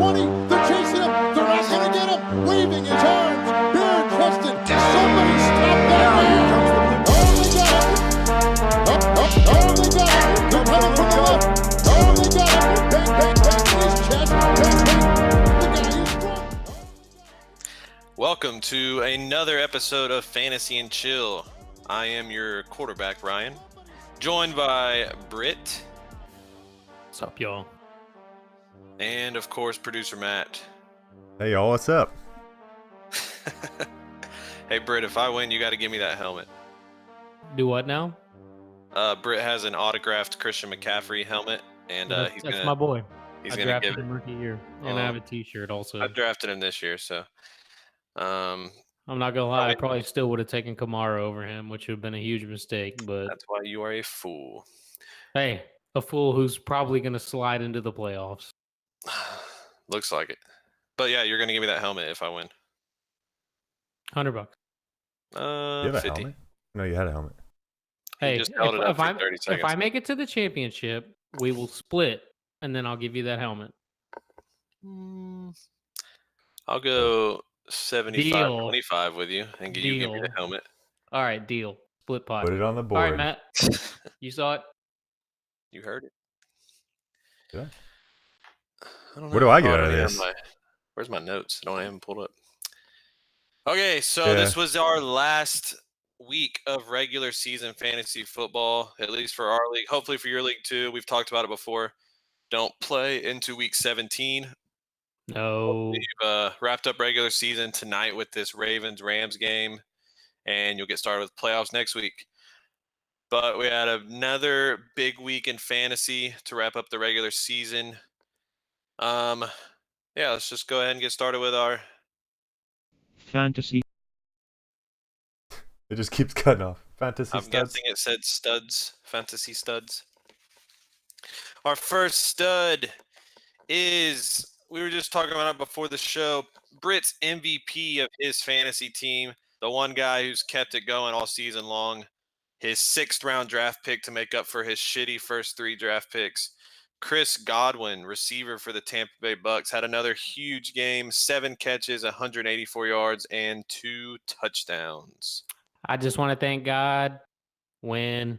20. They're chasing him. They're not going to get him. Waving his arms. Bare-chested. Somebody stop that man. Oh, they got him. Oh, they got him. They're coming from the left. Oh, they got him. Bang, bang, bang in his chest. Bang, bang. The guy is drunk. Welcome to another episode of Fantasy and Chill. I am your quarterback, Ryan, joined by Britt. What's up, y'all? And, of course, producer Matt. Hey, y'all, what's up? Hey, Britt, if I win, you got to give me that helmet. Do what now? Britt has an autographed Christian McCaffrey helmet, and That's my boy. He's I going to give drafted him rookie year, and I have a T-shirt also. I drafted him this year, so. I'm not gonna lie, I probably still would have taken Kamara over him, which would have been a huge mistake. But that's why you are a fool. Hey, a fool who's probably gonna slide into the playoffs. Looks like it. But yeah, you're gonna give me that helmet if I win. $100. You have a 50. helmet? No, you had a helmet. Hey, just held it up for 30 if seconds. I make it to the championship, we will split, and then I'll give you that helmet. I'll go 75-25 with you, and you give me the Deal. helmet. All right, deal. Split pot. Put it on the All board. right, Matt. You saw it. You heard it. Yeah. I don't know. What do I get Oh, out of don't have this? Where's my notes? I don't have them pulled up. Okay, so Yeah. this was our last week of regular season fantasy football, at least for our league. Hopefully for your league too. We've talked about it before. Don't play into week 17. No. We've wrapped up regular season tonight with this Ravens-Rams game, and you'll get started with playoffs next week. But we had another big week in fantasy to wrap up the regular season. Yeah, let's just go ahead and get started with our Fantasy. It just keeps cutting off. Fantasy I'm studs. guessing it said studs, fantasy studs. Our first stud is, we were just talking about it before the show, Britt's MVP of his fantasy team, the one guy who's kept it going all season long, his 6th round draft pick to make up for his shitty first 3 draft picks. Chris Godwin, receiver for the Tampa Bay Bucks, had another huge game, 7 catches, 184 yards, and 2 touchdowns. I just want to thank God. Win.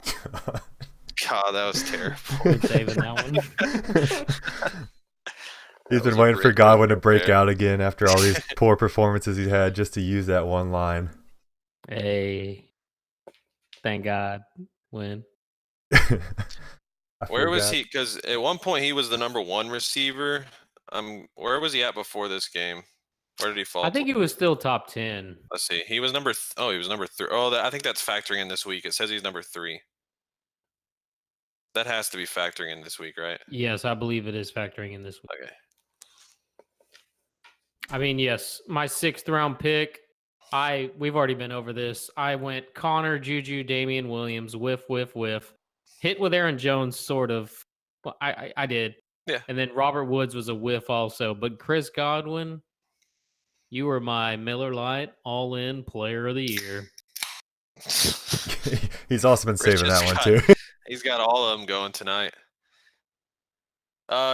God, that was terrible. Been saving that one. He's That was been a waiting for great Godwin to one break there. out again after all these poor performances he's had just to use that one line. Hey, thank God. Win. Where was he? Because at one point he was the number 1 receiver. Where was he at before this game? Where did he fall? I think he was still top 10. Let's see. He was number. He was number 3. Oh, I think that's factoring in this week. It says he's number 3. That has to be factoring in this week, right? Yes, I believe it is factoring in this week. Okay. I mean, yes, my 6th round pick. We've already been over this. I went Connor, Juju, Damian Williams, whiff. Hit with Aaron Jones, sort of. Well, I did. Yeah. And then Robert Woods was a whiff also. But Chris Godwin, you were my Miller Lite all-in player of the year. He's also been saving that one too. He's got all of them going tonight.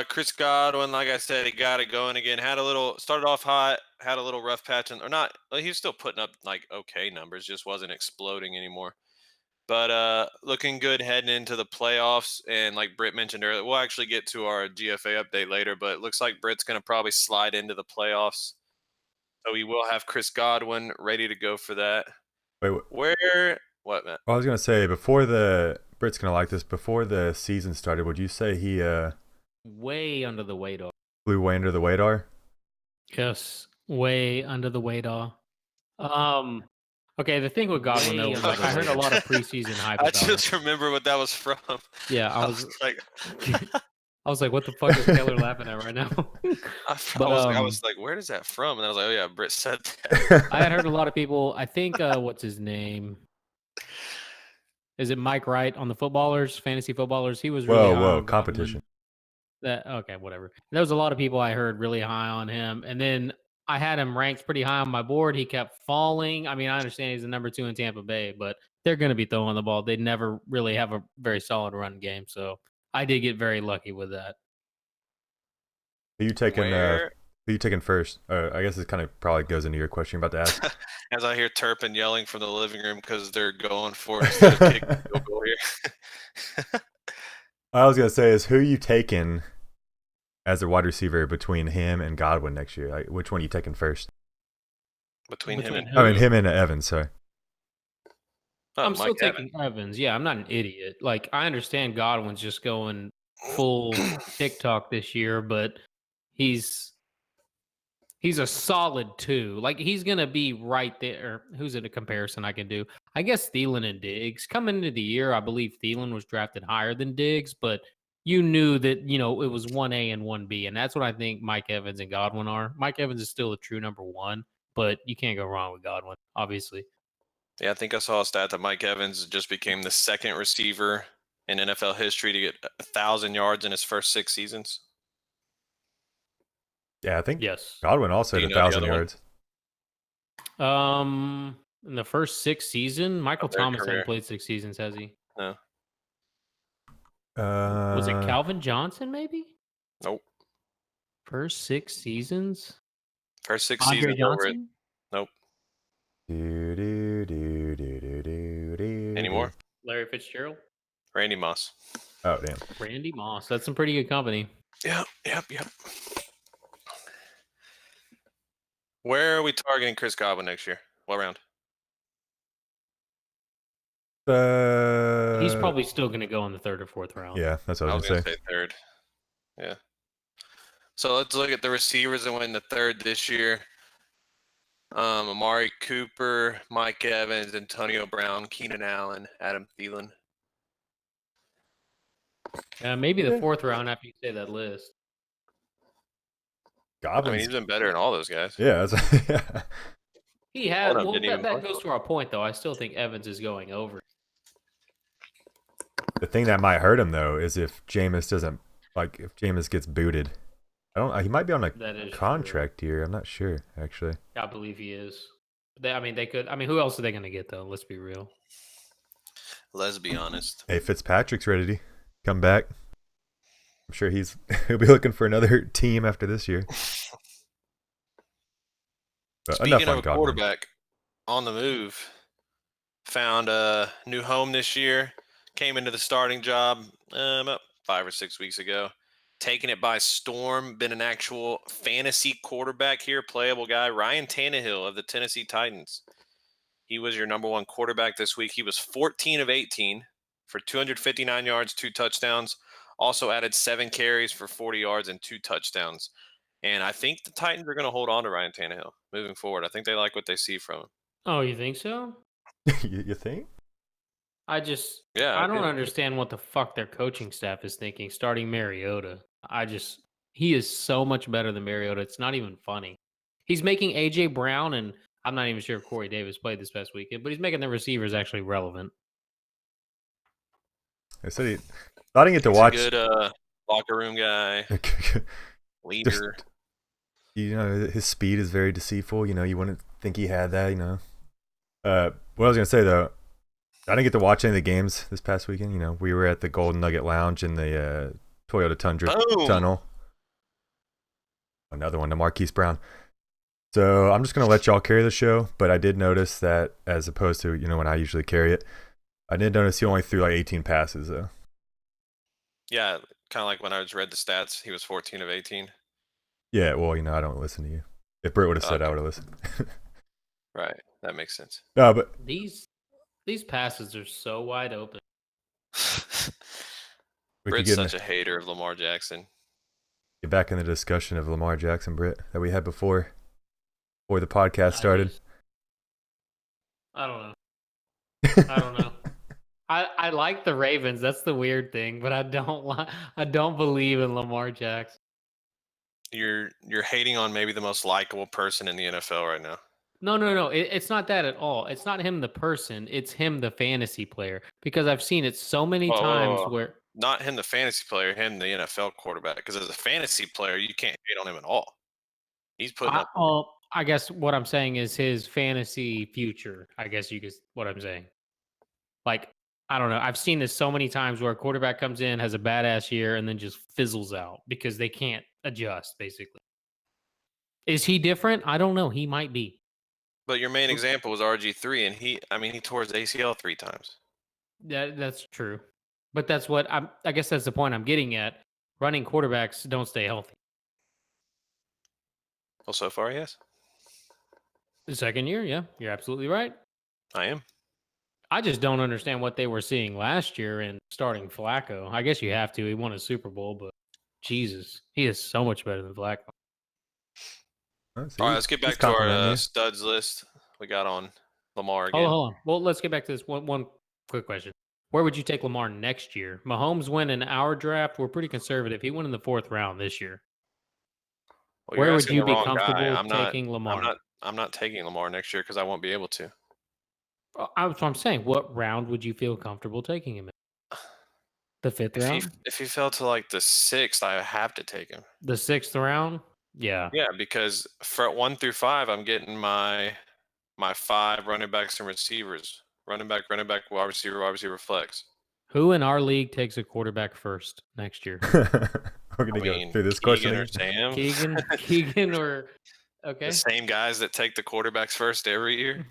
Chris Godwin, like I said, he got it going again. Started off hot, had a little rough patch, or not. He was still putting up like okay numbers, just wasn't exploding anymore. But looking good heading into the playoffs. And like Britt mentioned earlier, we'll actually get to our GFA update later, but it looks like Britt's going to probably slide into the playoffs. So we will have Chris Godwin ready to go for that. Wait, What, Matt? I was gonna say Britt's gonna like this. Before the season started, would you say he Way under the radar. flew way under the radar? Yes, way under the radar. Okay, the thing with Godwin, though, was, like, I heard a lot of preseason hype I about just him. remember what that was from. Yeah, I was like, I was like, what the fuck is Taylor laughing at right now? I was like, where is that from? And I was like, oh yeah, Britt said that. I had heard a lot of people. I think what's his name? Is it Mike Wright on the footballers, fantasy footballers? He was really high on Godwin. Competition. Okay, whatever. There was a lot of people I heard really high on him, and then I had him ranked pretty high on my board. He kept falling. I mean, I understand he's the number 2 in Tampa Bay, but they're going to be throwing the ball. They never really have a very solid run game, so I did get very lucky with that. Who you taking? Where, Who you taking first? I guess it kind of probably goes into your question you're about to ask. as I hear Turpin yelling from the living room because they're going for it instead of kicking the field goal here. I was gonna say is who you taking as a wide receiver between him and Godwin next year? Like, which one are you taking first? Between him and Between I mean, who? him and Evans. Sorry. I'm still Mike Evans. taking Evans. Yeah, I'm not an idiot. Like, I understand Godwin's just going full TikTok this year, but he's a solid 2. Like, he's gonna be right there. Who's in a comparison I can do? I guess Thielen and Diggs. Coming into the year, I believe Thielen was drafted higher than Diggs, but you knew that, it was 1A and 1B, and that's what I think Mike Evans and Godwin are. Mike Evans is still a true number 1, but you can't go wrong with Godwin, obviously. Yeah, I think I saw a stat that Mike Evans just became the second receiver in NFL history to get 1,000 yards in his first 6 seasons. Yeah, I think Yes. Godwin also Do had you know the 1,000 other one? yards. In the first 6 seasons, Michael Of their Thomas career. hasn't played 6 seasons, has he? No. Was it Calvin Johnson, maybe? Nope. First 6 seasons? First 6 Andre seasons over it. Johnson? Nope. Any more? Larry Fitzgerald? Randy Moss. Oh damn. Randy Moss. That's some pretty good company. Yep. Where are we targeting Chris Godwin next year? What round? He's probably still going to go in the 3rd or 4th round. Yeah, that's what I I was was going gonna to say. say 3rd. Yeah. So let's look at the receivers that went in the 3rd this year. Amari Cooper, Mike Evans, Antonio Brown, Keenan Allen, Adam Thielen. Maybe the 4th round after you say that list. I mean, Godwin's. he's been better than all those guys. Yeah, that's, He had. Hold on, Well, didn't even that play. goes to our point, though. I still think Evans is going over. The thing that might hurt him though is if Jameis gets booted. He might be on a That is contract here. I'm not sure actually. true. I believe he is. They could. I mean, who else are they going to get, though? Let's be real. Let's be honest. Hey, Fitzpatrick's ready to come back. I'm sure he'll be looking for another team after this year. But Speaking of a Godwin. quarterback on the move, found a new home this year, came into the starting job about 5 or 6 weeks ago, taking it by storm, been an actual fantasy quarterback here, playable guy, Ryan Tannehill of the Tennessee Titans. He was your number 1 quarterback this week. He was 14 of 18 for 259 yards, 2 touchdowns, also added 7 carries for 40 yards and 2 touchdowns. And I think the Titans are going to hold on to Ryan Tannehill moving forward. I think they like what they see from him. Oh, you think so? You think? I don't do. understand what the fuck their coaching staff is thinking. Starting Mariota, he is so much better than Mariota. It's not even funny. He's making AJ Brown, and I'm not even sure if Corey Davis played this past weekend, but he's making the receivers actually relevant. I said I didn't get to He's watch. a good locker room guy, leader. His speed is very deceitful. You wouldn't think he had that. What I was gonna say though, I didn't get to watch any of the games this past weekend. We were at the Golden Nugget Lounge in the Toyota Tundra tunnel. Another one to Marquise Brown. So I'm just gonna let y'all carry the show. But I did notice that as opposed to when I usually carry it, I did notice he only threw like 18 passes though. Yeah, kind of like when I just read the stats, he was 14 of 18. Yeah, well, I don't listen to you. If Britt would have said, I would have listened. Right, that makes sense. No, but These passes are so wide open. we could Britt's get, such a hater of Lamar Jackson. get back in the discussion of Lamar Jackson, Britt, that we had before the podcast started. I don't know. I like the Ravens. That's the weird thing, but I don't believe in Lamar Jackson. You're hating on maybe the most likable person in the NFL right now. No. It's not that at all. It's not him the person. It's him the fantasy player. Because I've seen it so many times where not him the fantasy player, him the NFL quarterback. Because as a fantasy player, you can't hate on him at all. He's putting up. I guess what I'm saying is his fantasy future. I guess what I'm saying. Like, I don't know. I've seen this so many times where a quarterback comes in, has a badass year, and then just fizzles out because they can't adjust, basically. Is he different? I don't know. He might be. But your main example was RG3, and he tore his ACL 3 times. That's true. But that's what I guess that's the point I'm getting at. Running quarterbacks don't stay healthy. Well, so far, yes. The second year, yeah, you're absolutely right. I am. I just don't understand what they were seeing last year in starting Flacco. I guess you have to. He won a Super Bowl, but Jesus, he is so much better than Flacco. All right, let's get back to our studs list. We got on Lamar again. Hold on. Well, let's get back to this one quick question. Where would you take Lamar next year? Mahomes went in our draft. We're pretty conservative. He went in the 4th round this year. Well, where would you be comfortable taking Lamar? I'm not taking Lamar next year because I won't be able to. That's what I'm saying. What round would you feel comfortable taking him in? The 5th round? If he fell to like the 6th, I have to take him. The 6th round? Yeah. Yeah, because for 1 through 5, I'm getting my 5 running backs and receivers. Running back, wide receiver, flex. Who in our league takes a quarterback first next year? We're going to go through this question. Keegan or Sam? Keegan or... Okay. The same guys that take the quarterbacks first every year.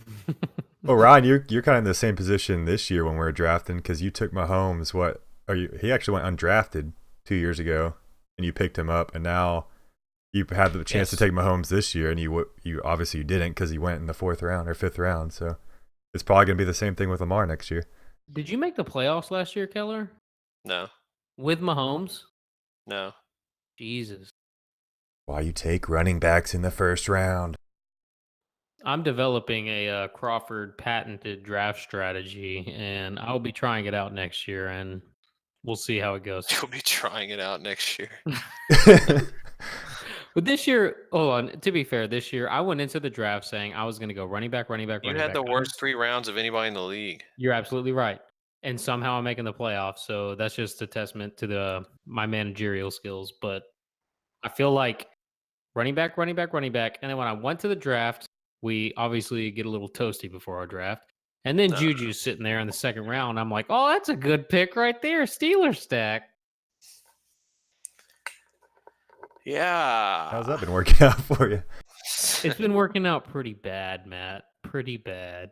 Well, Ryan, you're kind of in the same position this year when we were drafting because you took Mahomes. He actually went undrafted 2 years ago, and you picked him up, and now you had the chance to take Mahomes this year, and you obviously you didn't because he went in the 4th round or 5th round. So it's probably going to be the same thing with Lamar next year. Did you make the playoffs last year, Keller? No. With Mahomes? No. Jesus. Why you take running backs in the 1st round? I'm developing a Crawford patented draft strategy, and I'll be trying it out next year, and we'll see how it goes. You'll be trying it out next year. But this year, hold on. To be fair, this year I went into the draft saying I was going to go running back. You had the worst 3 rounds of anybody in the league. You're absolutely right, and somehow I'm making the playoffs. So that's just a testament to my managerial skills. But I feel like running back, and then when I went to the draft, we obviously get a little toasty before our draft, and then Juju's sitting there in the 2nd round. I'm like, oh, that's a good pick right there, Steelers stack. Yeah. How's that been working out for you? It's been working out pretty bad, Matt. Pretty bad.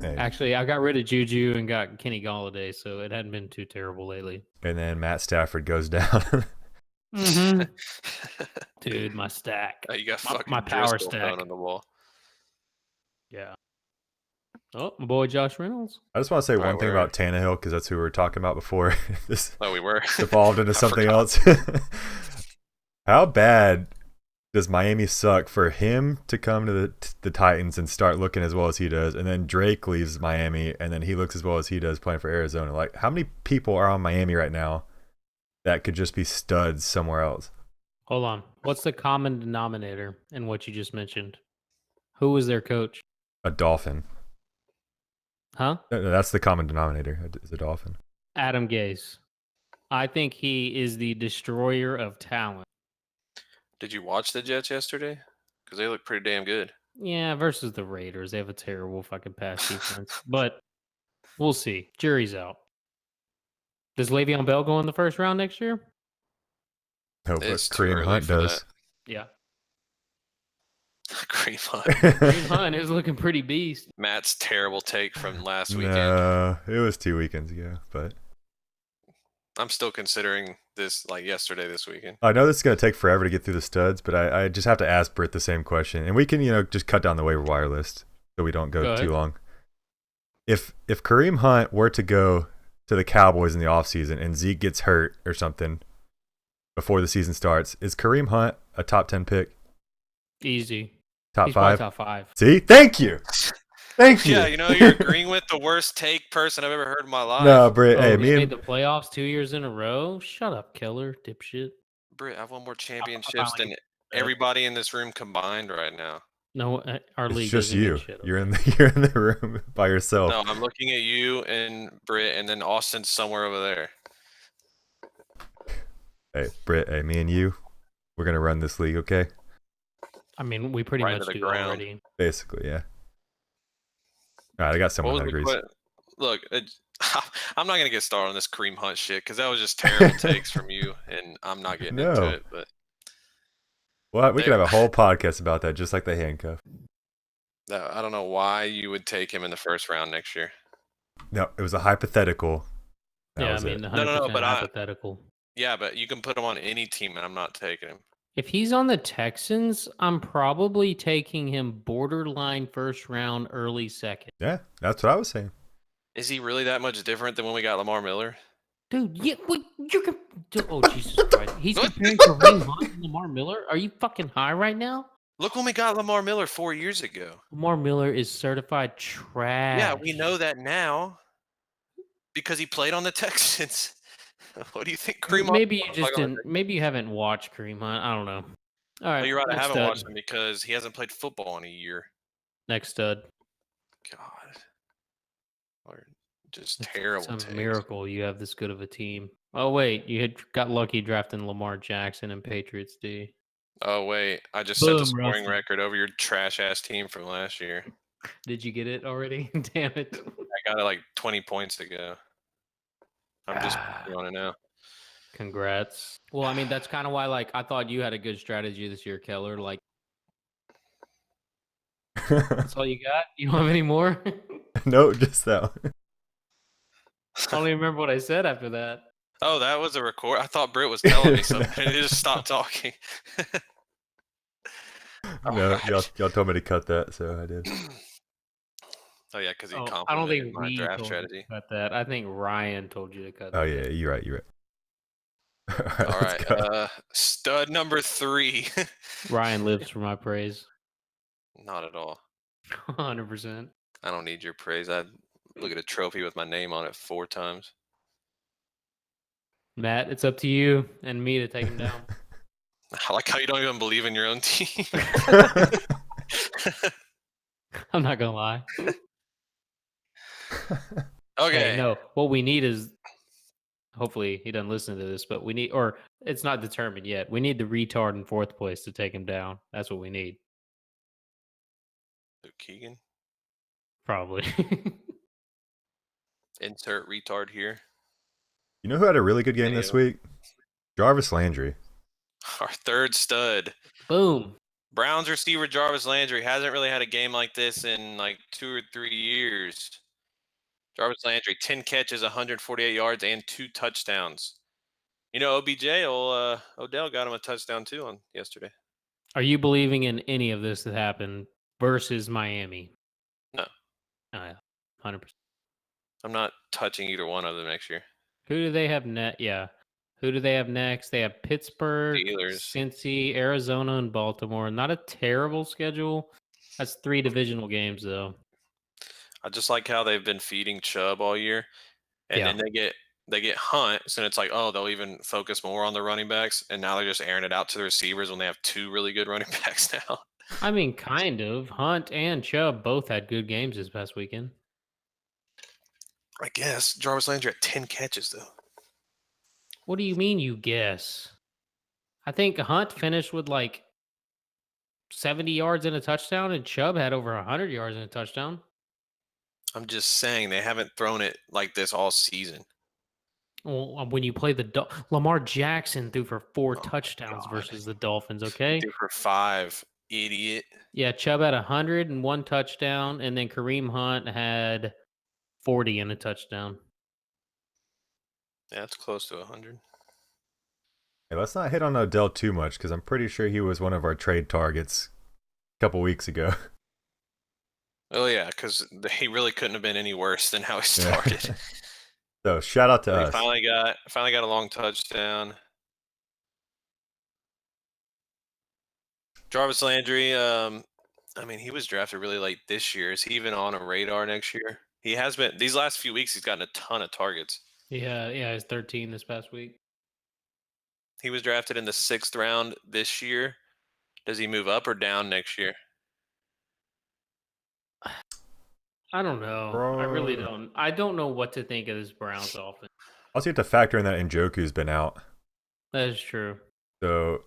Hey. Actually, I got rid of Juju and got Kenny Golladay, so it hadn't been too terrible lately. And then Matt Stafford goes down. Mm-hmm. Dude, my stack. Oh, you got fucking my power Driscoll stack on the wall. Yeah. Oh, my boy Josh Reynolds. I just want to say one thing about Tannehill because that's who we were talking about before this we were evolved into something else. How bad does Miami suck for him to come to the Titans and start looking as well as he does, and then Drake leaves Miami and then he looks as well as he does playing for Arizona? Like, how many people are on Miami right now that could just be studs somewhere else? Hold on. What's the common denominator in what you just mentioned? Who was their coach? A Dolphin. Huh? No, that's the common denominator. Is a Dolphin. Adam Gase. I think he is the destroyer of talent. Did you watch the Jets yesterday? Because they look pretty damn good. Yeah, versus the Raiders. They have a terrible fucking pass defense. But we'll see. Jury's out. Does Le'Veon Bell go in the 1st round next year? No, but Kareem Hunt does. Yeah. Kareem Hunt. Kareem Hunt is looking pretty beast. Matt's terrible take from last weekend. No, it was 2 weekends ago, but I'm still considering this like yesterday this weekend. I know this is going to take forever to get through the studs, but I just have to ask Britt the same question. And we can, just cut down the waiver wire list so we don't go too long. If Kareem Hunt were to go to the Cowboys in the offseason and Zeke gets hurt or something before the season starts, is Kareem Hunt a top 10 pick? Easy. Top 5? Top 5. See? Thank you. Thank you. Yeah, you're agreeing with the worst take person I've ever heard in my life. No, Britt. Hey, made the playoffs 2 years in a row. Shut up, killer, dipshit. Britt, I've won more championships than everybody in this room combined right now. No, our league. It's just you. You're in the room by yourself. No, I'm looking at you and Britt, and then Austin's somewhere over there. Hey, Britt. Hey, me and you, we're gonna run this league, okay? I mean, we pretty much do already. Basically, yeah. All right, I got someone that agrees. Look, I'm not gonna get started on this Kareem Hunt shit because that was just terrible takes from you, and I'm not getting into it. But Well, we could have a whole podcast about that, just like the handcuff. No, I don't know why you would take him in the first round next year. No, it was a hypothetical. That Yeah, I was mean, it. 100% but hypothetical. Yeah, but you can put him on any team, and I'm not taking him. If he's on the Texans, I'm probably taking him borderline first round, early second. Yeah, that's what I was saying. Is he really that much different than when we got Lamar Miller? Dude, yeah, wait, oh, Jesus Christ. He's comparing Kareem Hunt and Lamar Miller? Are you fucking high right now? Look when we got Lamar Miller 4 years ago. Lamar Miller is certified trash. Yeah, we know that now because he played on the Texans. What do you think, Kareem? Maybe you just didn't. Maybe you haven't watched Kareem Hunt. I don't know. All right. Well, you're right. I next haven't stud. watched him because he hasn't played football in a year. Next stud. God, or just terrible. It's a takes. miracle you have this good of a team. Oh wait, you had got lucky drafting Lamar Jackson and Patriots D. Oh wait, I just set the Boom, scoring Rusty. record over your trash ass team from last year. Did you get it already? Damn it. I got it like 20 points ago. I'm just on it now. Congrats. Well, I mean, that's kind of why, like, I thought you had a good strategy this year, Keller. Like, that's all you got? You don't have any more? No, just that one. I don't even remember what I said after that. Oh, that was a record. I thought Britt was telling me something. And he just stopped talking. No, y'all told me to cut that, so I did. Oh yeah, because he I don't complimented think my we draft told strategy. you to cut that. I think Ryan told you to cut Oh that. yeah, you're right. All let's go. right, stud number 3. Ryan lives for my praise. Not at all. 100%. I don't need your praise. I look at a trophy with my name on it 4 times. Matt, it's up to you and me to take him down. I like how you don't even believe in your own team. I'm not going to lie. Okay. Hey, no, what we need is, hopefully he doesn't listen to this, but we need, or it's not determined yet. We need the retard in 4th place to take him down. That's what we need. Keegan. Probably. Insert retard here. You know who had a really good game this week? Jarvis Landry. Our 3rd stud. Boom. Browns receiver Jarvis Landry hasn't really had a game like this in like 2 or 3 years. Jarvis Landry, 10 catches, 148 yards, and 2 touchdowns. You know, Odell got him a touchdown too on yesterday. Are you believing in any of this that happened versus Miami? No. Oh, yeah. 100%. I'm not touching either one of them next year. Who do they have next? Yeah. Who do they have next? They have Pittsburgh, Steelers. Cincy, Arizona, and Baltimore. Not a terrible schedule. That's 3 divisional games, though. I just like how they've been feeding Chubb all year, and Yeah. then they get Hunt, so it's like, oh, they'll even focus more on the running backs, and now they're just airing it out to the receivers when they have 2 really good running backs now. I mean, kind of. Hunt and Chubb both had good games this past weekend. I guess Jarvis Landry had 10 catches though. What do you mean you guess? I think Hunt finished with like 70 yards and a touchdown, and Chubb had over 100 yards and a touchdown. I'm just saying they haven't thrown it like this all season. Well, when you play the Lamar Jackson threw for 4 Oh, touchdowns God. versus the Dolphins, okay? Threw for 5, idiot. Yeah, Chubb had 101 touchdown, and then Kareem Hunt had 40 and a touchdown. Yeah, it's close to 100. Hey, let's not hit on Odell too much because I'm pretty sure he was one of our trade targets a couple weeks ago. Oh yeah, because he really couldn't have been any worse than how he started. So shout out to He us. finally got a long touchdown. Jarvis Landry, I mean, he was drafted really late this year. Is he even on a radar next year? He has been. These last few weeks, he's gotten a ton of targets. Yeah, he's 13 this past week. He was drafted in the 6th round this year. Does he move up or down next year? I don't know. I really don't. I don't know what to think of this Browns offense. Also, you have to factor in that Njoku's been out. That is true. So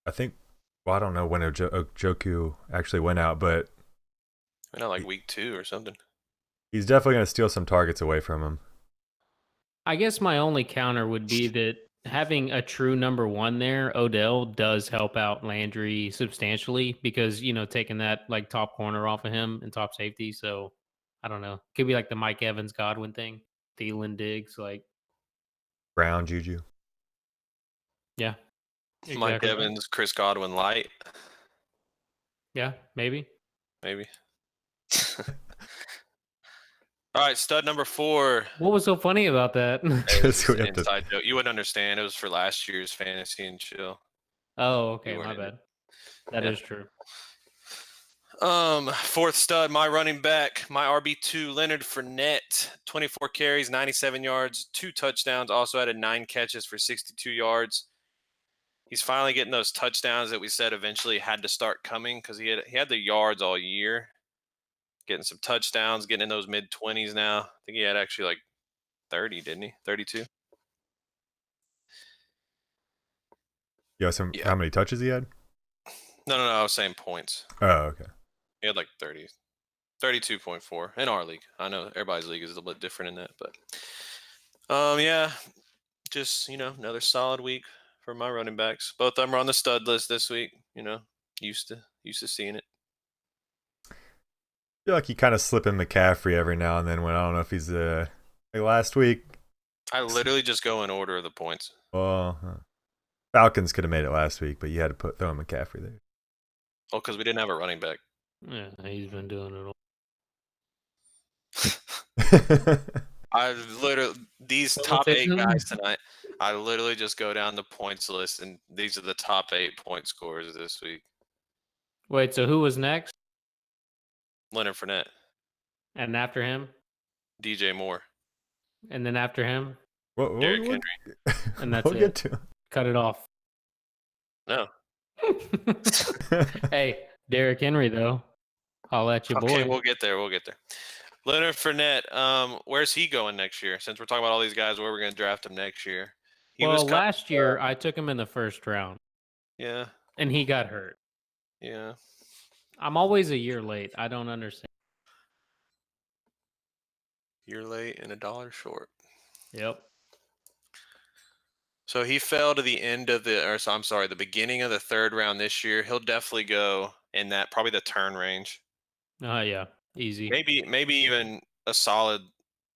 I think, well, I don't know when Njoku actually went out, but I know, like week 2 or something. he's definitely going to steal some targets away from him. I guess my only counter would be that having a true number one there, Odell, does help out Landry substantially because, taking that like top corner off of him and top safety. So I don't know. Could be like the Mike Evans Godwin thing. Thielen Diggs, like, Brown Juju. yeah. Mike exactly. Evans, Chris Godwin light, Yeah, maybe. maybe. All right, stud number 4. What was so funny about that? It's We an have to- inside joke. You wouldn't understand. It was for last year's fantasy and chill. Oh, okay, You my weren't in bad. That Yeah. is true. 4th stud, my running back, my RB2, Leonard Fournette, 24 carries, 97 yards, 2 touchdowns. Also added 9 catches for 62 yards. He's finally getting those touchdowns that we said eventually had to start coming because he had the yards all year. Getting some touchdowns, getting in those mid-20s now. I think he had actually like 30, didn't he? 32. Yeah, Yeah. How many touches he had? No, I was saying points. Oh, okay. He had like 30, 32.4 in our league. I know everybody's league is a little bit different in that, but yeah, just another solid week for my running backs. Both of them are on the stud list this week. Used to seeing it. I feel like you kind of slip in McCaffrey every now and then when I don't know if he's like last week. I literally just go in order of the points. Well, Falcons could have made it last week, but you had to throw in McCaffrey there. Oh, because we didn't have a running back. Yeah, he's been doing it all. I literally these Well, top take 8 them. guys tonight. I literally just go down the points list, and these are the top 8 point scorers this week. Wait, so who was next? Leonard Fournette, And after him? DJ Moore, And then after him? Derrick Henry. And that's we'll it. get to Cut it off. No, Hey, Derrick Henry, though. Holla at your boy. okay, we'll get there. Leonard Fournette, where's he going next year? Since we're talking about all these guys, where we're going to draft him next year? Last year, I took him in the first round, Yeah, and he got hurt. yeah. I'm always a year late. I don't understand. You're late and $1 short. Yep. So he fell to the the beginning of the 3rd round this year. He'll definitely go in that, probably the turn range. Yeah. Easy. Maybe even a solid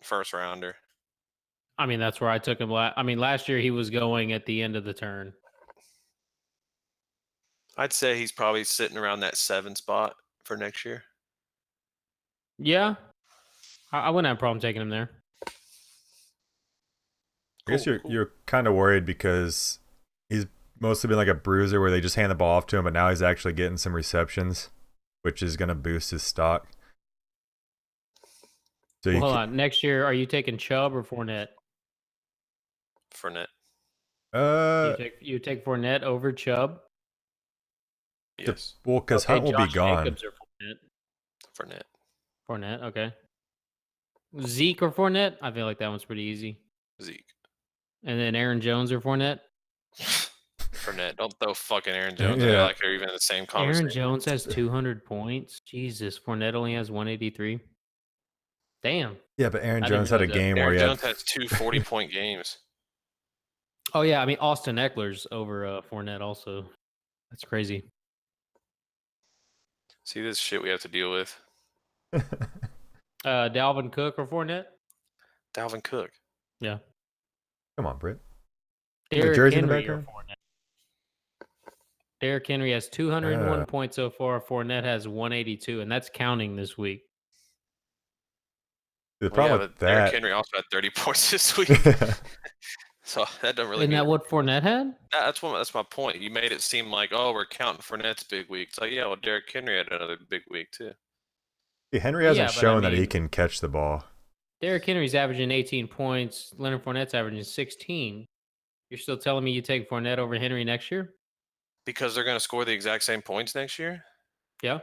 1st rounder. I mean, that's where I took him. Last year he was going at the end of the turn. I'd say he's probably sitting around that 7 spot for next year. Yeah. I wouldn't have a problem taking him there. I guess Cool. you're kind of worried because he's mostly been like a bruiser where they just hand the ball off to him, but now he's actually getting some receptions, which is going to boost his stock. So Hold on. Next year, are you taking Chubb or Fournette? Fournette. You take Fournette over Chubb? Yes. Well, because Okay, Hunt will be Josh gone. Jacobs or Fournette? Fournette. Fournette, okay. Zeke or Fournette? I feel like that one's pretty easy. Zeke. And then Aaron Jones or Fournette? Fournette. Don't throw fucking Aaron Jones in Yeah. there like they're even in the same conversation. Aaron Jones has 200 points. Jesus, Fournette only has 183. Damn. Yeah, but Aaron I didn't Jones had a realize that. game where Aaron he Jones had has 2 40-point games. Oh, yeah. I mean, Austin Eckler's over Fournette also. That's crazy. See this shit we have to deal with. Dalvin Cook or Fournette? Dalvin Cook. Yeah. Come on, Britt. Derrick jersey in the Henry or background? Fournette? Derrick Henry has 201 Ah. points so far. Fournette has 182, and that's counting this week. The Well, problem yeah, with but Derrick that, Henry also had 30 points this week. So that doesn't really Isn't mean that what Fournette had? that's my point. You made it seem like, oh, we're counting Fournette's big week. It's like, yeah, well, Derrick Henry had another big week too. Henry hasn't Yeah, but I shown that he mean- can catch the ball. Derrick Henry's averaging 18 points. Leonard Fournette's averaging 16. You're still telling me you take Fournette over Henry next year? Because they're going to score the exact same points next year? Yeah.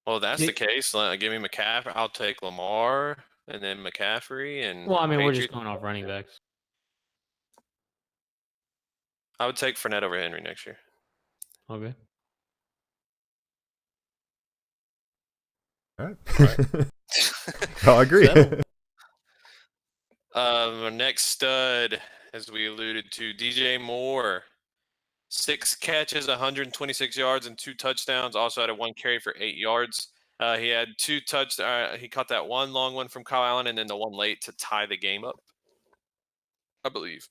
Well, if that's He- the case. Give me McCaffrey. I'll take Lamar and then McCaffrey and Well, I mean, we're just Patriots. going off running backs. I would take Fournette over Henry next year. Okay. All right. I'll agree. Settle. Our next stud as we alluded to. DJ Moore, 6 catches, 126 yards, and 2 touchdowns. Also had a 1 carry for 8 yards. He had 2 touchdowns. He caught that 1 long one from Kyle Allen and then the 1 late to tie the game up, I believe.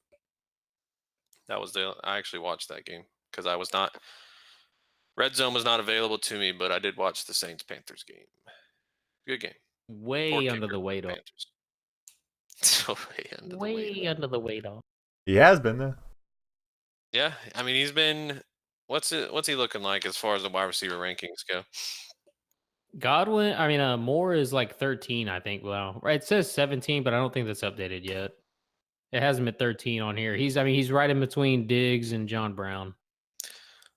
I actually watched that game because I was not. Red Zone was not available to me, but I did watch the Saints-Panthers game. Good game. Way under the weight off. Panthers. Way under the weight off. He has been though. Yeah, I mean he's been. What's he looking like as far as the wide receiver rankings go? Godwin, Moore is like 13, I think. Well, right, it says 17, but I don't think that's updated yet. It hasn't been 13 on here. He's right in between Diggs and John Brown.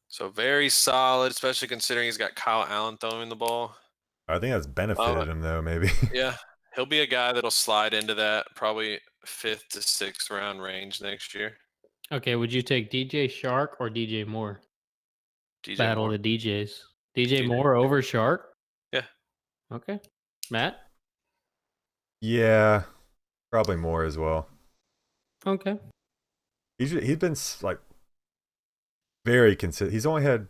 So very solid, especially considering he's got Kyle Allen throwing the ball. I think that's benefited him though, maybe. Yeah, he'll be a guy that'll slide into that probably 5th to 6th round range next year. Okay, would you take DJ Chark or DJ Moore? DJ Battle Moore. of the DJs. DJ Moore over Chark? Yeah. Okay. Matt? Yeah, probably more as well. Okay. He's been like very consistent. He's only had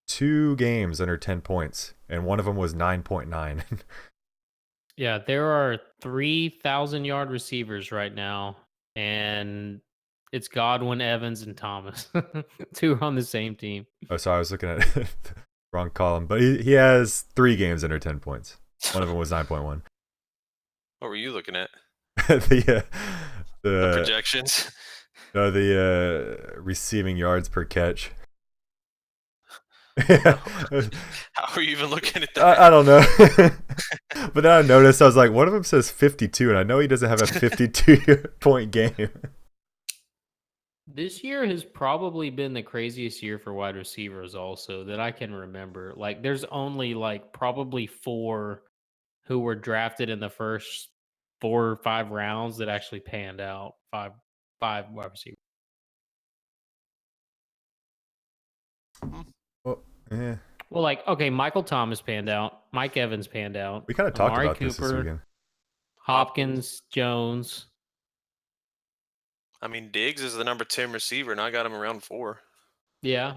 2 games under 10 points, and one of them was 9.9. Yeah, there are 3,000-yard receivers right now, and it's Godwin, Evans, and Thomas. 2 are on the same team. Oh, sorry, I was looking at the wrong column. But he has 3 games under 10 points. One of them was 9.1. What were you looking at? The Projections? No, the receiving yards per catch. Yeah. How are you even looking at that? I don't know. But then I noticed, I was like, one of them says 52, and I know he doesn't have a 52-point game. This year has probably been the craziest year for wide receivers also that I can remember. Like, there's only like probably 4 who were drafted in the first 4 or 5 rounds that actually panned out. Five wide receivers. Well, yeah. Well, like, okay, Michael Thomas panned out. Mike Evans panned out. We kind of talked Amari about this Cooper, weekend. Hopkins, Jones. I mean, Diggs is the number 10 receiver, and I got him around 4. Yeah.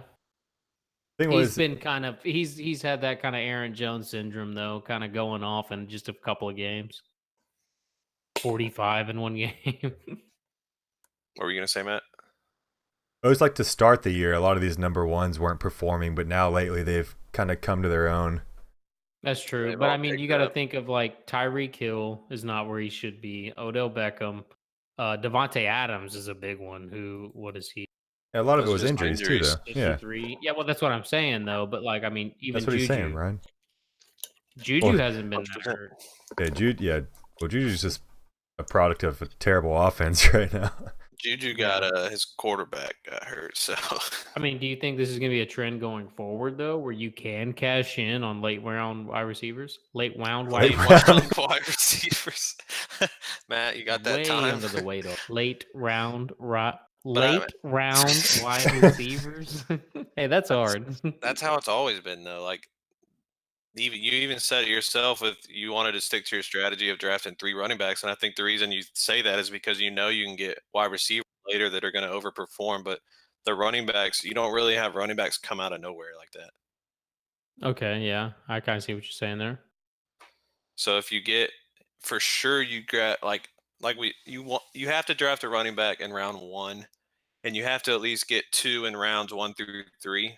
Thing He's was, been kind of he's had that kind of Aaron Jones syndrome though, kind of going off in just a couple of games. 45 in one game. What were you gonna say, Matt? it was like to start the year, a lot of these number ones weren't performing, but now lately they've kind of come to their own. That's true. They've But all I mean, you picked got to up. think of like Tyreek Hill is not where he should be. Odell Beckham. Devontae Adams is a big one. What is he? Yeah, a lot of it Those was are just injuries injuries. too, though. Yeah, 53. Yeah, well, that's what I'm saying though. But like, I mean, even that's what Juju, he's saying, Ryan. Juju Well, hasn't been that 100%. hurt. Yeah, well, Juju's just a product of a terrible offense right now. Juju got his quarterback got hurt, so I mean, do you think this is going to be a trend going forward though, where you can cash in on late round wide receivers? Late round wide late receivers? round wide receivers. Matt, you got that Way time? under the weight of late round I- wide receivers. Hey, that's hard. That's how it's always been, though. Like, you even said it yourself with you wanted to stick to your strategy of drafting 3 running backs, and I think the reason you say that is because you know you can get wide receivers later that are going to overperform, but the running backs, you don't really have running backs come out of nowhere like that. Okay, yeah, I kind of see what you're saying there. So if you get, for sure, you get you have to draft a running back in round 1, and you have to at least get 2 in rounds 1 through 3,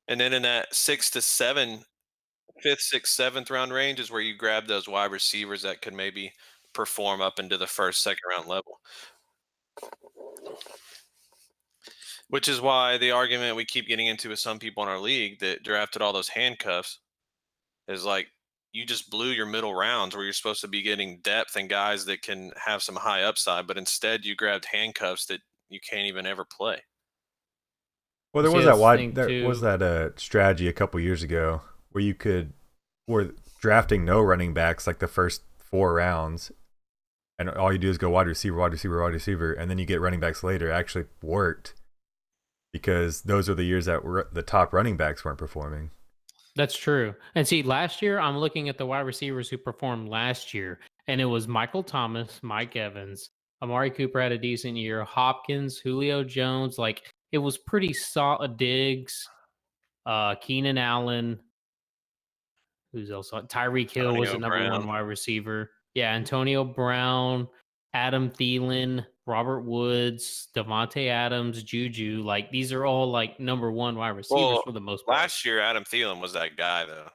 and then in that 5th, 6th, 7th round range is where you grab those wide receivers that could maybe perform up into the 1st, 2nd round level. Which is why the argument we keep getting into with some people in our league that drafted all those handcuffs is like, you just blew your middle rounds where you're supposed to be getting depth and guys that can have some high upside, but instead you grabbed handcuffs that you can't even ever play. Well, there See, was that's that the thing, there was too. that strategy a couple years ago where were drafting no running backs like the first 4 rounds, and all you do is go wide receiver, wide receiver, wide receiver, and then you get running backs later. It actually worked because those are the years that the top running backs weren't performing. That's true. And see, last year, I'm looking at the wide receivers who performed last year, and it was Michael Thomas, Mike Evans, Amari Cooper had a decent year. Hopkins, Julio Jones, like it was pretty solid. Diggs, Keenan Allen. Who's else? Tyreek Hill was the Antonio number one Brown. wide receiver. Yeah, Antonio Brown, Adam Thielen, Robert Woods, Devontae Adams, Juju. Like these are all like number one wide receivers Well, for the most part. last year Adam Thielen was that guy though.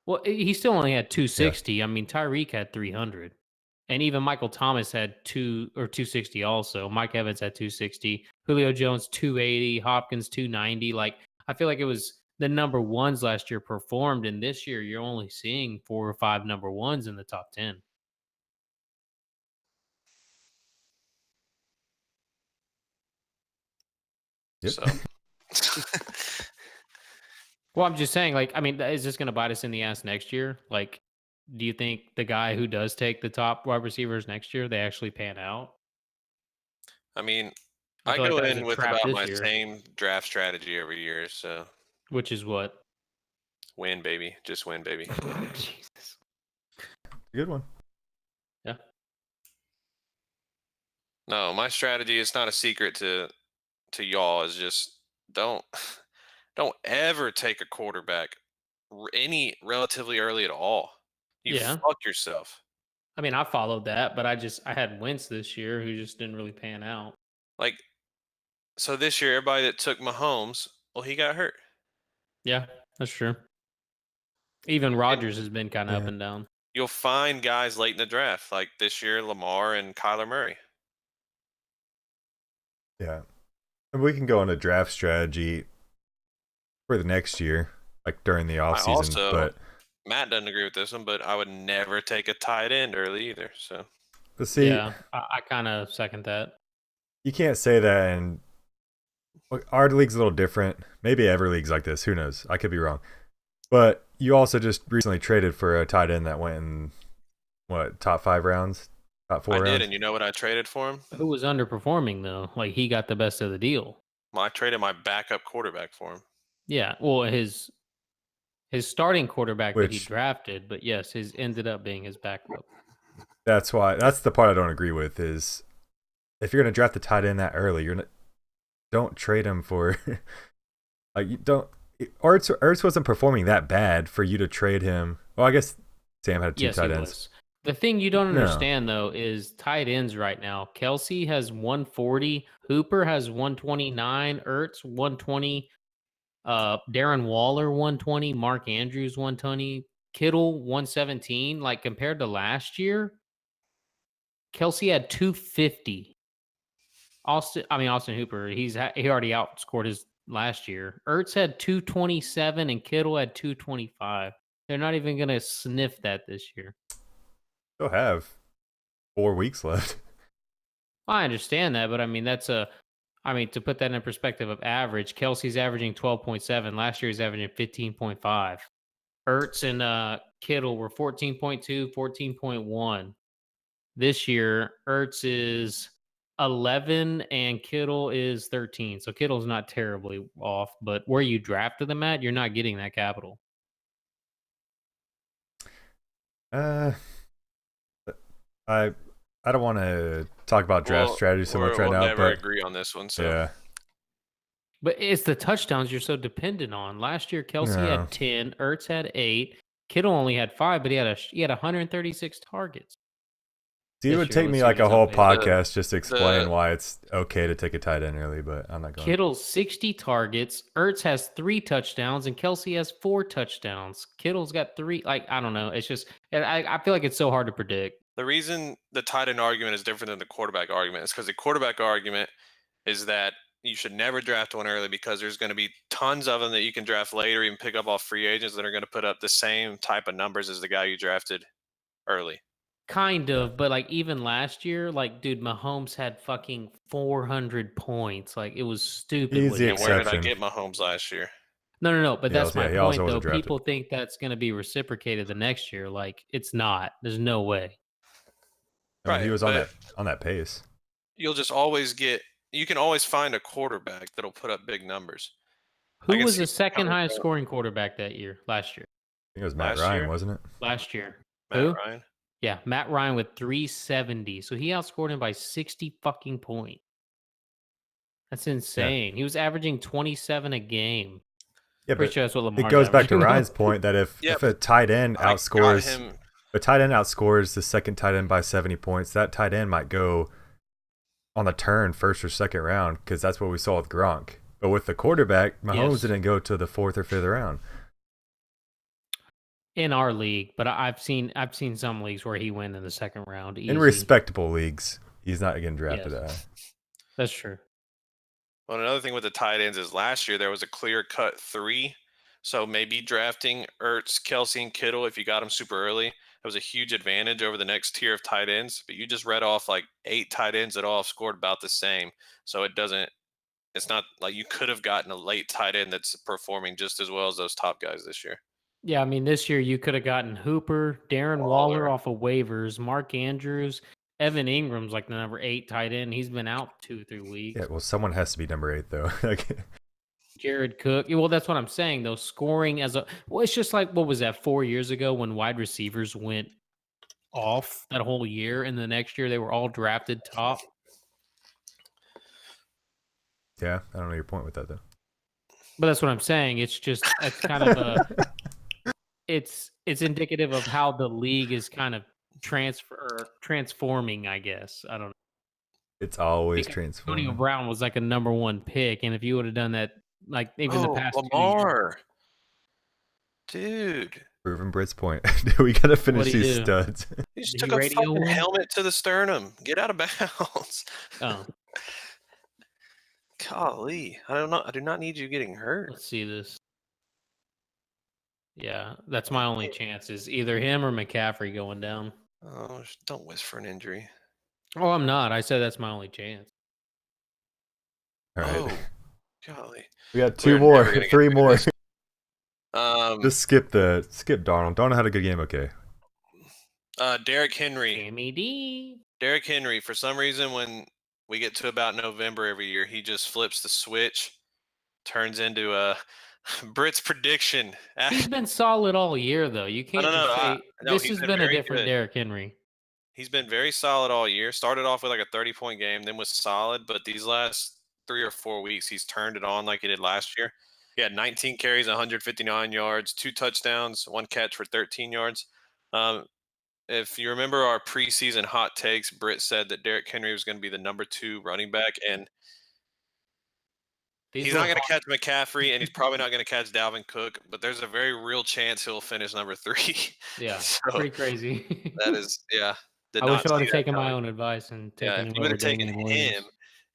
Well, he still only had 260. I mean, Tyreek had 300. And even Michael Thomas had 260 also. Mike Evans had 260. Julio Jones 280. Hopkins 290. Like I feel like it was the number ones last year performed, and this year you're only seeing 4 or 5 number ones in the top 10. Yep. So Well, I'm just saying, like, I mean, is this going to bite us in the ass next year? Like, do you think the guy who does take the top wide receivers next year, they actually pan out? I mean, I I feel like go that was in a with trap about this my year. same draft strategy every year. So Which is what? win, baby. Just win, baby. Jesus. Good one. Yeah. No, my strategy is not a secret to y'all. Is just don't ever take a quarterback any relatively early at all. You Yeah. fuck yourself. I mean, I followed that, but I had Wentz this year who just didn't really pan out. Like, so this year, everybody that took Mahomes, well, he got hurt. Yeah, that's true. Even Rodgers has been kind of up Yeah. and down. You'll find guys late in the draft, like this year, Lamar and Kyler Murray. Yeah. And we can go on a draft strategy for the next year, like during the offseason. also- But Matt doesn't agree with this one, but I would never take a tight end early either. So see, Yeah, I kind of second that. you can't say that. And our league's a little different. Maybe every league's like this. Who knows? I could be wrong. But you also just recently traded for a tight end that went in, top 5 rounds? Top 4 I rounds? did, and you know what I traded for him? Who was underperforming though? Like he got the best of the deal. I traded my backup quarterback for him. Yeah, well, his starting quarterback that he Which- drafted, but yes, his ended up being his backup. That's the part I don't agree with is if you're going to draft the tight end that early, don't trade him for like you don't Ertz wasn't performing that bad for you to trade him. Well, I guess Sam had 2 Yes, he tight ends. was. The thing you don't No. understand though is tight ends right now. Kelsey has 140, Hooper has 129, Ertz 120, Darren Waller 120, Mark Andrews 120, Kittle 117. Like compared to last year, Kelsey had 250. Austin Hooper, he already outscored his last year. Ertz had 227 and Kittle had 225. They're not even going to sniff that this year. Still have 4 weeks left. I understand that, but I mean, to put that in perspective of average, Kelsey's averaging 12.7. Last year, he's averaging 15.5. Ertz and Kittle were 14.2, 14.1. This year, Ertz is 11 and Kittle is 13. So Kittle's not terribly off, but where you drafted them at, you're not getting that capital. I don't want to talk about draft strategy so much right we'll now, never but agree on this one. So yeah. But it's the touchdowns you're so dependent on. Last year, Kelsey No. had 10, Ertz had 8, Kittle only had 5, but he had 136 targets. See, it This would year, take let's me see like what a he's whole up to. podcast just to explain the- why it's okay to take a tight end early, but I'm not going. Kittle's 60 targets, Ertz has 3 touchdowns, and Kelsey has 4 touchdowns. Kittle's got 3. Like, I don't know. It's just, I feel like it's so hard to predict. the reason the tight end argument is different than the quarterback argument is because the quarterback argument is that you should never draft one early because there's going to be tons of them that you can draft later, even pick up off free agents that are going to put up the same type of numbers as the guy you drafted early. Kind of, but like even last year, like, dude, Mahomes had fucking 400 points. Like, it was stupid. He's what the he And had. where did I exception. get Mahomes last year? No. But that's my he also point, though. wasn't drafted. People think that's going to be reciprocated the next year. Like, it's not. There's no way. I mean, he Right, was but- on that pace. You'll just always you can always find a quarterback that'll put up big numbers. Who can was see the second coming highest from- scoring quarterback that year? Last year. I think it was Matt Last Ryan, year? wasn't it? Last year. Matt Who? Ryan. Yeah, Matt Ryan with 370. So he outscored him by 60 fucking points. That's insane. He was averaging 27 a game. Yeah, Pretty but sure that's what Lamar's it goes back to averaging, though. Ryan's point that if Yeah, a tight end I got outscores him. a tight end outscores the second tight end by 70 points, that tight end might go on the turn first or second round because that's what we saw with Gronk. But with the quarterback, Mahomes didn't go to the fourth or fifth round. In our league, but I've seen some leagues where he went in the second round. Easy. In respectable leagues, he's not getting drafted Yes. at. That's true. Well, another thing with the tight ends is last year there was a clear-cut 3. So maybe drafting Ertz, Kelsey, and Kittle, if you got them super early, it was a huge advantage over the next tier of tight ends. But you just read off like 8 tight ends that all scored about the same. So it's not like you could have gotten a late tight end that's performing just as well as those top guys this year. Yeah, I mean, this year you could have gotten Hooper, Darren Waller off of waivers, Mark Andrews, Evan Ingram's like the number 8 tight end. He's been out 2-3 weeks. Yeah, well, someone has to be number 8 though. Jared Cook. Well, that's what I'm saying though. Scoring it's just like, what was that, 4 years ago when wide receivers went off that whole year, and the next year they were all drafted top. Yeah, I don't know your point with that though. But that's what I'm saying. It's kind of it's indicative of how the league is kind of transforming, I guess. I don't know. It's always Because transforming. Antonio Brown was like a number 1 pick, and if you would have done that, like even the past 2 years, Lamar. Dude. Proving Britt's point. We gotta finish What'd he these do? studs. He just Did took he a radio fucking one? helmet to the sternum. Get out of bounds. Oh, Golly. I do not need you getting hurt. let's see this. Yeah, that's my only chance is either him or McCaffrey going down. Oh, don't wish for an injury. Oh, I'm not. I said that's my only chance. All right. Oh, golly. We got We're 2 more, never gonna get 3 through more. this. Just skip Darnold. Darnold had a good game, okay. Derrick Henry. Jimmy D. Derrick Henry, for some reason, when we get to about November every year, he just flips the switch, turns into a Britt's prediction. He's been solid all year, though. You can't just say this he's has been a very different good. Derrick Henry. He's been very solid all year. Started off with like a 30-point game, then was solid. But these last 3 or 4 weeks, he's turned it on like he did last year. He had 19 carries, 159 yards, 2 touchdowns, 1 catch for 13 yards. If you remember our preseason hot takes, Britt said that Derrick Henry was going to be the number 2 running back, and he's not going to catch McCaffrey, and he's probably not going to catch Dalvin Cook, but there's a very real chance he'll finish number 3. Yeah, So pretty crazy. that is, yeah. I wish I would have taken my own advice and Yeah, taken if him you would over have taken Damian him Williams.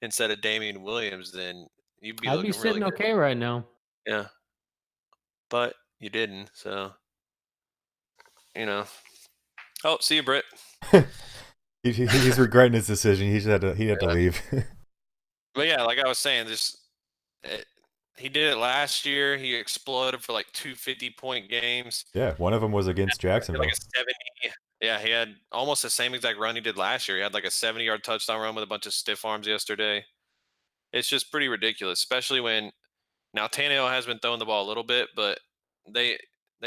instead of Damian Williams, then you'd be I'd looking be sitting really good. okay right now. Yeah. But you didn't, so Oh, see you, Britt. He's regretting his decision. He had to leave. But yeah, like I was saying, he did it last year. He exploded for like 2 50-point games. Yeah, one of them was against Jacksonville. Like a 70. Yeah, he had almost the same exact run he did last year. He had like a 70-yard touchdown run with a bunch of stiff arms yesterday. It's just pretty ridiculous, especially when now Tannehill has been throwing the ball a little bit, but they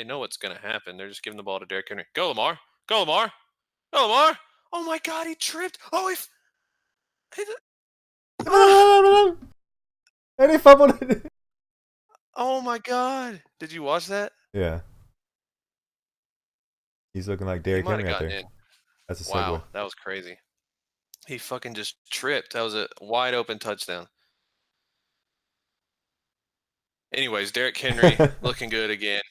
know what's going to happen. They're just giving the ball to Derrick Henry. Go, Lamar. Go, Lamar. Go, Lamar. Oh, my God, he tripped. Oh, And he fumbled it. Oh, my God. Did you watch that? Yeah. He's looking like Derrick He might Henry have out gotten there. in. That's a segue. Wow, that was crazy. He fucking just tripped. That was a wide open touchdown. Anyways, Derrick Henry looking good again.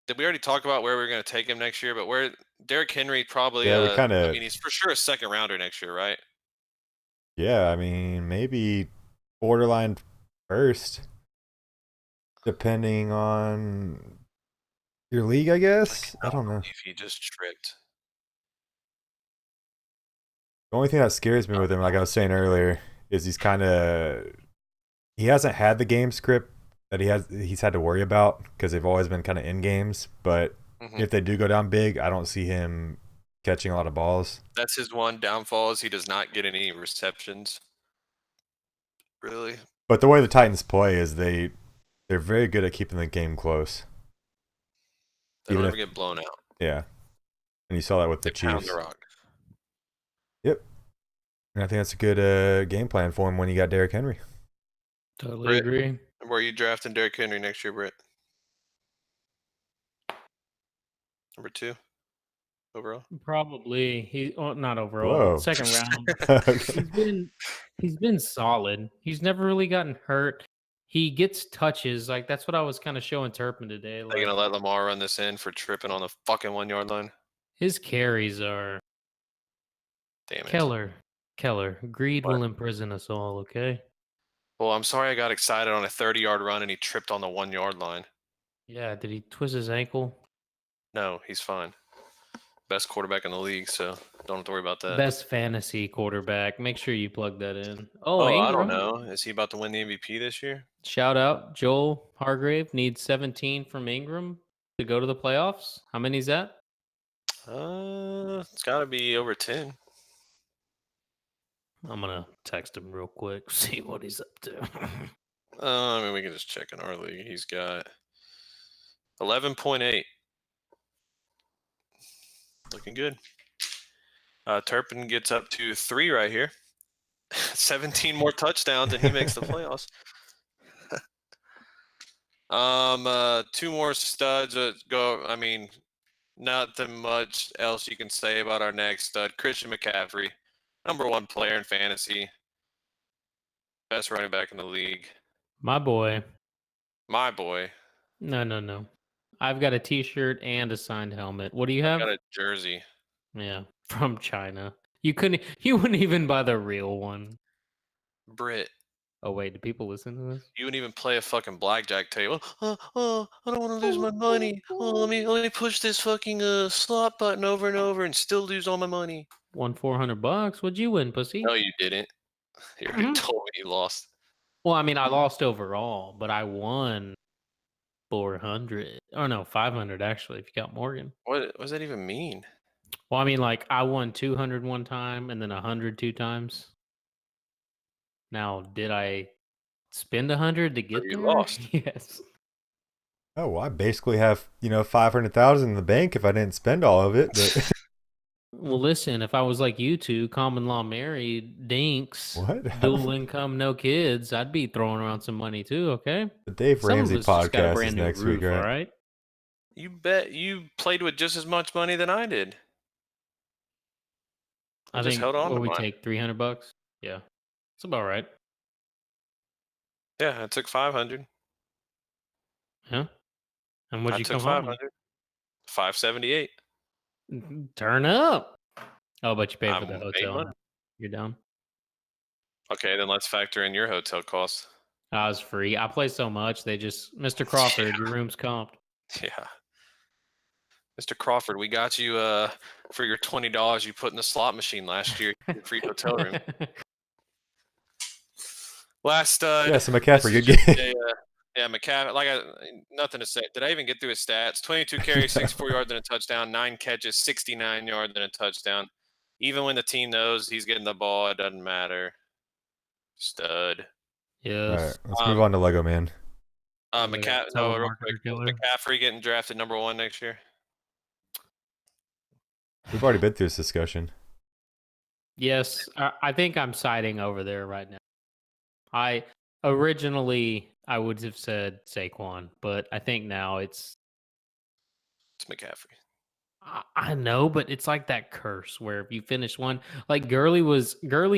Did we already talk about where we're going to take him next year? But where Derrick Henry probably, Yeah, we kinda- I mean, he's for sure a second rounder next year, right? Yeah, I mean, maybe borderline first, depending on your league, I guess. I don't know. If he just tripped. The only thing that scares me with him, like I was saying earlier, is he hasn't had the game script that he's had to worry about because they've always been kind of in games. But if they do go down big, I don't see him catching a lot of balls. That's his one downfall is he does not get any receptions. Really? But the way the Titans play is they're very good at keeping the game close. They don't Even ever get blown out. Yeah. And you saw that with the They pound Chiefs. the rock. Yep. And I think that's a good game plan for him when you got Derrick Henry. Totally Britt. agree. Where are you drafting Derrick Henry next year, Britt? Number 2 overall. Probably not overall. Whoa. Second round. Okay. He's been solid. He's never really gotten hurt. He gets touches. Like that's what I was kind of showing Turpin today. Are Like you gonna let Lamar run this in for tripping on the fucking 1 yard line? his carries are Damn it. Keller. Greed What? will imprison us all. Okay. Well, I'm sorry I got excited on a 30-yard run and he tripped on the 1 yard line. Yeah. Did he twist his ankle? No, he's fine. Best quarterback in the league, so don't have to worry about that. Best fantasy quarterback. Make sure you plug that in. Oh, I don't Ingram. know. Is he about to win the MVP this year? Shout out Joel Hargrave needs 17 from Ingram to go to the playoffs. How many is that? It's got to be over 10. I'm gonna text him real quick, see what he's up to. I mean, we can just check in our league. He's got 11.8. Looking good. Turpin gets up to 3 right here. 17 more touchdowns, and he makes the playoffs. 2 more studs go. I mean, nothing much else you can say about our next stud, Christian McCaffrey, number 1 player in fantasy, best running back in the league. My boy. My boy. No. I've got a T-shirt and a signed helmet. What do you have? Got a jersey. Yeah, from China. You wouldn't even buy the real one. Brit, Oh wait, do people listen to this? you wouldn't even play a fucking blackjack table. I don't want to lose my money. Let me push this fucking slot button over and over and still lose all my money. Won $400. What'd you win, pussy? No, you didn't. You already told me you lost. Well, I mean, I lost overall, but I won 400. Oh no, 500 actually. If you got Morgan. What does that even mean? Well, I mean, like I won 200 one time and then 100 2 times. Now, did I spend 100 to get you there? lost. Yes. Oh, well, I basically have 500,000 in the bank if I didn't spend all of it. But Well, listen, if I was like you two, common law married, dinks, What? dual income, no kids, I'd be throwing around some money too, okay? the Dave Some of Ramsey us just got a podcast is brand new next roof, week, right? all right? You bet you played with just as much money than I did. I just think held on what to we mine. take $300. Yeah, it's about right. Yeah, I took 500. Yeah. And what'd I you took come home 500. 578. with? Turn up. Oh, but you paid for I'm the made hotel. money. You're down. Okay, then let's factor in your hotel costs. I was free. I play so much. They just, Mr. Crawford, your room's comped. Yeah. Mr. Crawford, we got you for your $20 you put in the slot machine last year. Your free hotel room. Last stud. Yeah, so McCaffrey, this good is just game. yeah, McCaffrey. Nothing to say. Did I even get through his stats? 22 carries, 64 yards and a touchdown, 9 catches, 69 yards and a touchdown. Even when the team knows he's getting the ball, it doesn't matter. Stud. Yes. All right, let's move on to Lego Man. Real quick. McCaffrey getting drafted number 1 next year. We've already been through this discussion. Yes, I think I'm siding over there right now. I would have said Saquon, but I think now it's McCaffrey. I know, but it's like that curse where if you finish one, like Gurley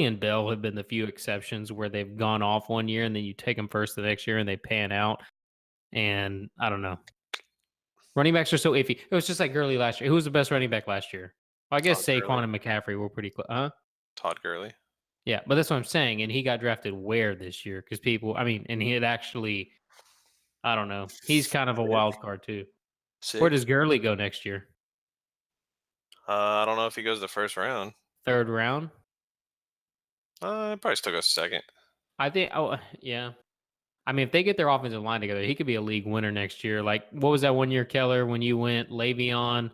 and Bell have been the few exceptions where they've gone off one year and then you take them first the next year and they pan out. And I don't know. Running backs are so iffy. It was just like Gurley last year. Who was the best running back last year? Well, I guess Todd Saquon Gurley. and McCaffrey were pretty close. Huh? Todd Gurley. Yeah, but that's what I'm saying. And he got drafted where this year? Because and he had actually, I don't know. He's kind of a wild card too. Where does Gurley go next year? I don't know if he goes the first round. 3rd round? Probably still goes 2nd. I think. Oh, yeah. I mean, if they get their offensive line together, he could be a league winner next year. Like, what was that 1 year, Keller, when you went Le'Veon,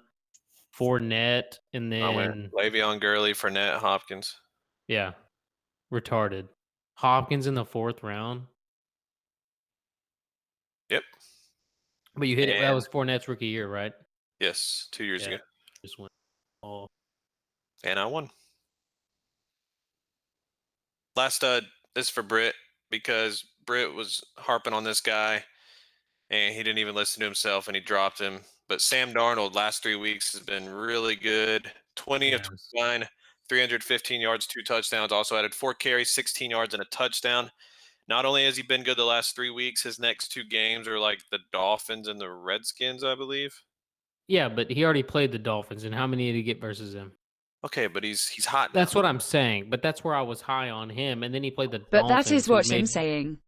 Fournette, and I went then Le'Veon, Gurley, Fournette, Hopkins. Yeah, retarded. Hopkins in the 4th round. Yep. But you hit it. That was Fournette's rookie year, right? Yes, 2 years ago. Just went. Oh, And I won. Last stud, this is for Britt, because Britt was harping on this guy, and he didn't even listen to himself, and he dropped him. But Sam Darnold, last 3 weeks, has been really good. 20 of yes. 29, 315 yards, 2 touchdowns. Also added 4 carries, 16 yards, and a touchdown. Not only has he been good the last 3 weeks, his next 2 games are like the Dolphins and the Redskins, I believe. Yeah, but he already played the Dolphins, and how many did he get versus them? Okay, but he's hot now. That's what I'm saying. But that's where I was high on him, and then he played the But Dolphins. that is who what made- I'm saying.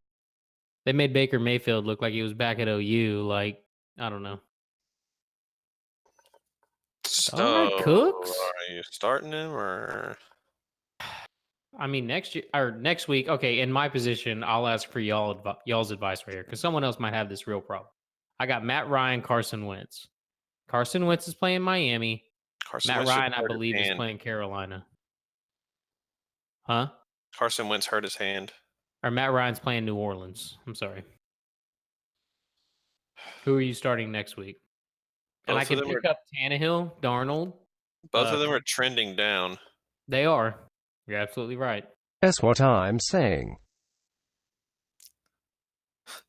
They made Baker Mayfield look like he was back at OU. Like, I don't know. So, All right, Cooks. are you starting him or? I mean, next year or next week. Okay, in my position, I'll ask for y'all's advice right here, because someone else might have this real problem. I got Matt Ryan, Carson Wentz. Carson Wentz is playing Miami. Carson Matt Wentz just Ryan, I hurt his believe, is hand. playing Carolina. Huh? Carson Wentz hurt his hand. Or Matt Ryan's playing New Orleans. I'm sorry. Who are you starting next week? And Both I of can them pick are- up Tannehill, Darnold. Both of them are trending down. They are. You're absolutely right. That's what I'm saying.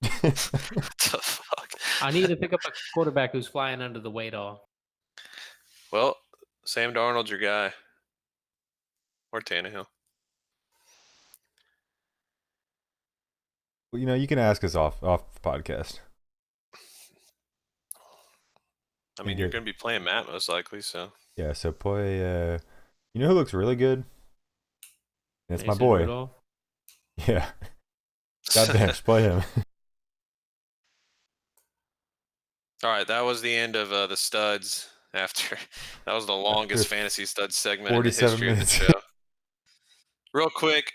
What the fuck? I need to pick up a quarterback who's flying under the weight all. Well, Sam Darnold's your guy. Or Tannehill. Well, you can ask us off the podcast. I mean, you're going to be playing Matt most likely, so. Yeah, so play. You know who looks really good? And it's my Mason boy. Rudolph. Yeah. Got benched. Play him. All right, that was the end of the studs. That was the longest fantasy studs segment in the 47 history minutes. of the show. Real quick,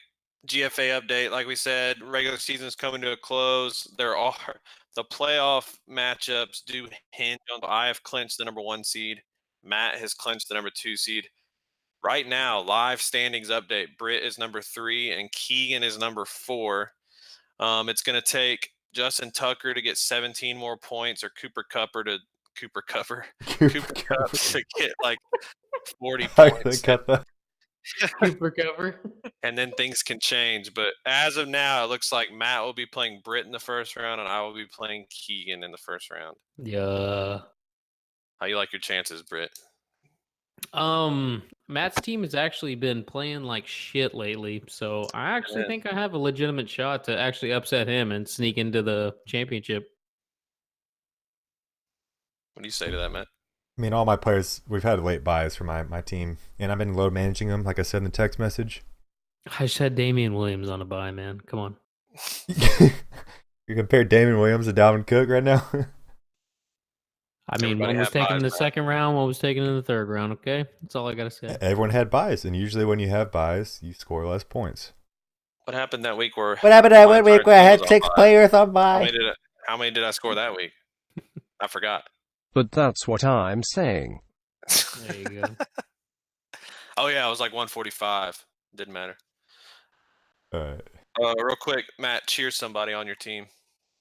GFA update. Like we said, regular season is coming to a close. The playoff matchups do hinge on. I have clinched the number 1 seed. Matt has clinched the number 2 seed. Right now, live standings update. Britt is number 3 and Keegan is number 4. It's going to take Justin Tucker to get 17 more points, or Cooper Kupp to get like 40 points. Cut that. Cooper cover. And then things can change. But as of now, it looks like Matt will be playing Britt in the first round, and I will be playing Keegan in the first round. Yeah. How you like your chances, Britt? Matt's team has actually been playing like shit lately, so I actually think I have a legitimate shot to actually upset him and sneak into the championship. What do you say to that, Matt? I mean, all my players, we've had late buys for my team, and I've been load managing them, like I said in the text message. I just had Damian Williams on a buy, man. Come on. You compare Damon Williams to Dalvin Cook right now? I mean, Everybody one was had taken in buys, the man. second round, one was taken in the third round, okay? That's all I got to say. Everyone had buys, and usually when you have buys, you score less points. What happened that week where What happened that my one week entire where I team had was on 6 bye? players on How many did I score that week? I forgot. But that's what I'm saying. There you go. Oh yeah, I was like 145. Didn't matter. Real quick, Matt, cheer somebody on your team.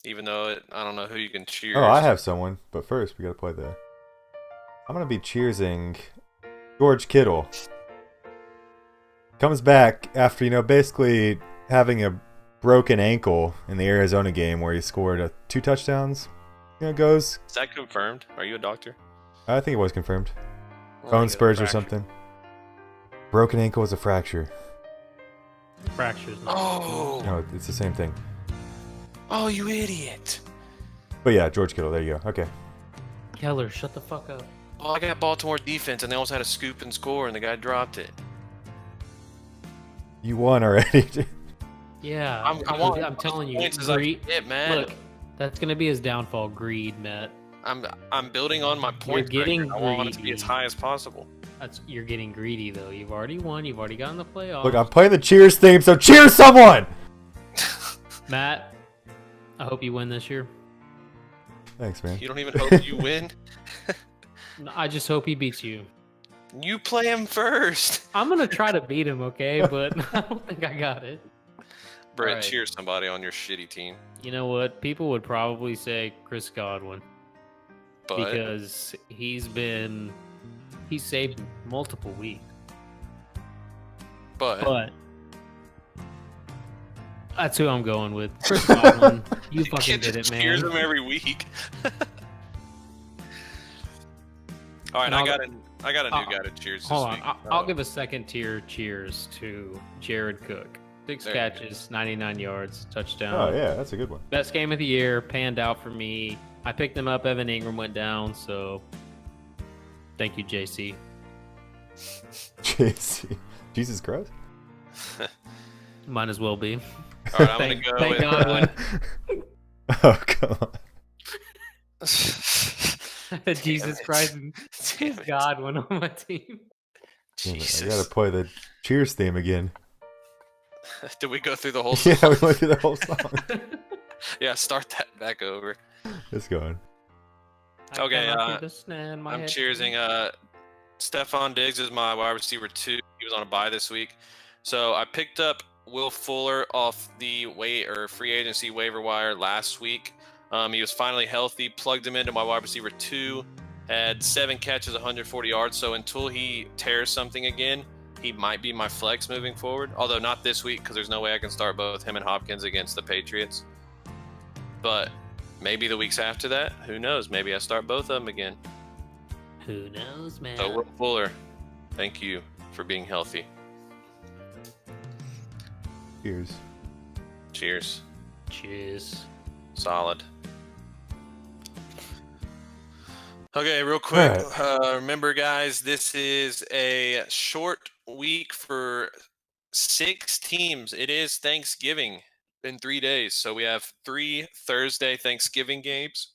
Even though I don't know who you can cheer. Oh, I have someone, but first we got to play the... I'm going to be cheersing George Kittle. Comes back after, basically having a broken ankle in the Arizona game where he scored 2 touchdowns. Goes... Is that confirmed? Are you a doctor? I think it was confirmed. Well, Bone you got a spurs or fracture. something. Broken ankle is a fracture. Fractures. Oh, No, it's the same thing. oh, you idiot! But yeah, George Kittle, there you go. Okay. Keller, shut the fuck up. Well, I got Baltimore defense, and they almost had a scoop and score, and the guy dropped it. You won already. Yeah, I'm telling you, Points as I greed. can get, man. Look, that's gonna be his downfall. Greed, Matt. I'm building on my points. getting record. I want it to be as greedy. high as possible. You're getting greedy though. You've already won. You've already gotten the playoffs. Look, I'm playing the cheers theme, so cheer someone! Matt, I hope you win this year. Thanks, man. You don't even hope you win. No, I just hope he beats you. You play him first. I'm gonna try to beat him, okay? But I don't think I got it. Brett, Alright. cheer somebody on your shitty team. You know what? People would probably say Chris Godwin But because he's been He saved multiple weeks. But That's who I'm going with. Chris Godwin, you you fucking can't did just it, cheers man. him every week. All right, And I I'll- got a new guy to cheers this Hold week. on. I'll give a second tier cheers to Jared Cook. 6 There you go. catches, 99 yards, touchdown. Oh yeah, that's a good one. Best game of the year, panned out for me. I picked him up. Evan Ingram went down, so thank you, JC. JC. Jesus Christ. Might as well be. All right, I'm Thank gonna go with Godwin. Oh come on. Jesus Christ, Damn it. Godwin on my team. Damn it, Jesus. I gotta play the Cheers theme again. Did we go through the whole song? Yeah, we went through the whole song. Yeah, start that back over. It's going. Okay, I'm I'm cheersing. Stephon Diggs is my wide receiver 2. He was on a bye this week. So I picked up Will Fuller off the free agency waiver wire last week. He was finally healthy, plugged him into my wide receiver 2, had 7 catches, 140 yards. So until he tears something again, he might be my flex moving forward. Although not this week because there's no way I can start both him and Hopkins against the Patriots. But maybe the weeks after that, who knows? Maybe I start both of them again. Who knows, man? So Will Fuller, thank you for being healthy. Cheers. Cheers. Cheers. Solid. Okay, real quick. Remember, guys, this is a short week for 6 teams. It is Thanksgiving in 3 days. So we have 3 Thursday Thanksgiving games.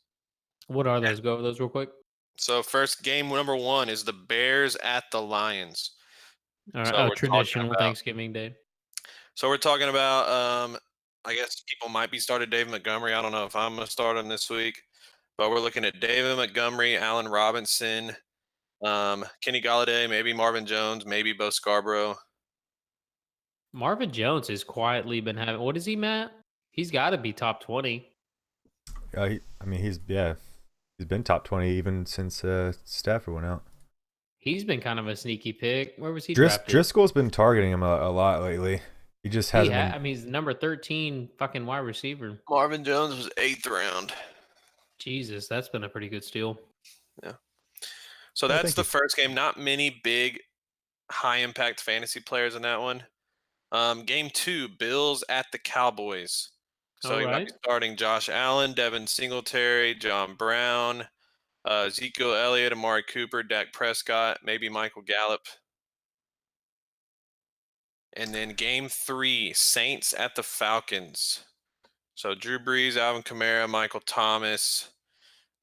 What are those? Go over those real quick. So first game number 1 is the Bears at the Lions. All right. So Oh, we're talking traditional about- Thanksgiving Day. So we're talking about, I guess people might be started David Montgomery. I don't know if I'm going to start him this week. But we're looking at David Montgomery, Allen Robinson, Kenny Galladay, maybe Marvin Jones, maybe Bo Scarborough. Marvin Jones has quietly been having. What is he, Matt? He's got to be top 20. He's been top 20 even since Stafford went out. He's been kind of a sneaky pick. Where was he drafted? Driscoll's been targeting him a lot lately. He just hasn't. He's number 13 fucking wide receiver. Marvin Jones was 8th round. Jesus, that's been a pretty good steal. Yeah. So Yeah, that's thank the you. first game. Not many big, high-impact fantasy players in that one. Game 2, Bills at the Cowboys. So you might be starting Josh Allen, Devin Singletary, John Brown, Ezekiel Elliott, Amari Cooper, Dak Prescott, maybe Michael Gallup. And then game 3, Saints at the Falcons. So Drew Brees, Alvin Kamara, Michael Thomas,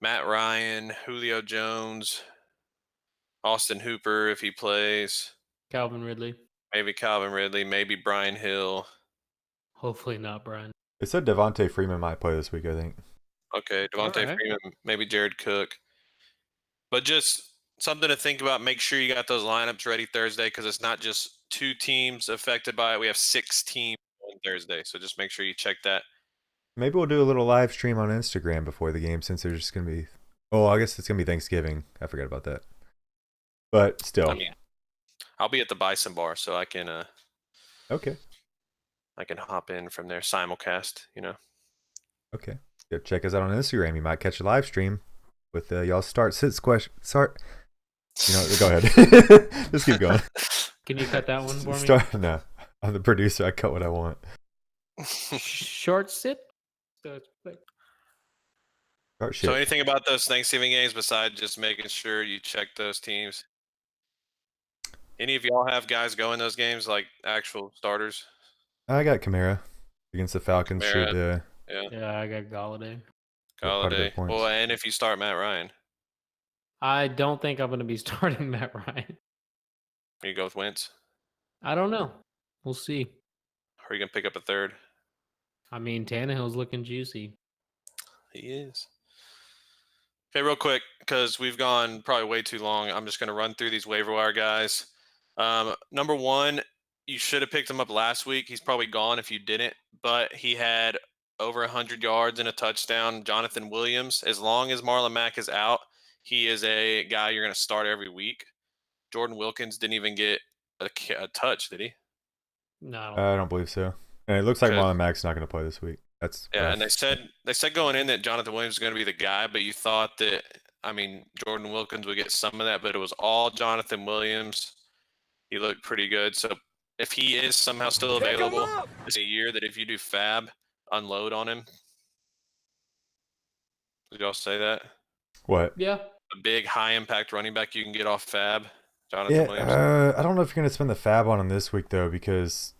Matt Ryan, Julio Jones, Austin Hooper if he plays, Calvin Ridley. maybe Calvin Ridley, maybe Brian Hill. Hopefully not, Brian. They said Devontae Freeman might play this week, I think. Okay, Devontae Alright. Freeman, maybe Jared Cook. But just something to think about. Make sure you got those lineups ready Thursday because it's not just 2 teams affected by it. We have 6 teams on Thursday. So just make sure you check that. Maybe we'll do a little live stream on Instagram before the game since there's just going to be... Oh, I guess it's going to be Thanksgiving. I forgot about that. But still. I mean, I'll be at the Bison Bar, so I can Okay. I can hop in from there, simulcast, Okay. Yeah, check us out on Instagram. You might catch a live stream with y'all start question. Start. Go ahead. Just keep going. Can you cut that one for me? Start. No, I'm the producer. I cut what I want. Short sit. So it's quick. Start shit. So anything about those Thanksgiving games besides just making sure you check those teams? Any of y'all have guys go in those games, like actual starters? I got Kamara against the Falcons. Kamara. Should Yeah, I got Galladay. quite a bit Galladay. of points. Well, and if you start Matt Ryan, I don't think I'm going to be starting Matt Ryan. you go with Wentz, I don't know. We'll see. or are you gonna pick up a third? I mean, Tannehill's looking juicy. He is. Okay, real quick, because we've gone probably way too long. I'm just gonna run through these waiver wire guys. Number 1, you should have picked him up last week. He's probably gone if you didn't, but he had over 100 yards and a touchdown. Jonathan Williams. As long as Marlon Mack is out, he is a guy you're going to start every week. Jordan Wilkins didn't even get a touch, did he? No, I don't believe so. And it looks like Because- Marlon Mack's not going to play this week. That's Yeah, rough. and they said going in that Jonathan Williams was going to be the guy, but you thought that Jordan Wilkins would get some of that, but it was all Jonathan Williams. He looked pretty good. So if he is somehow still available, it's a year that if you do fab, unload on him. Did y'all say that? What? Yeah. A big high impact running back you can get off fab, Jonathan Yeah, Williams. I don't know if you're going to spend the fab on him this week though, because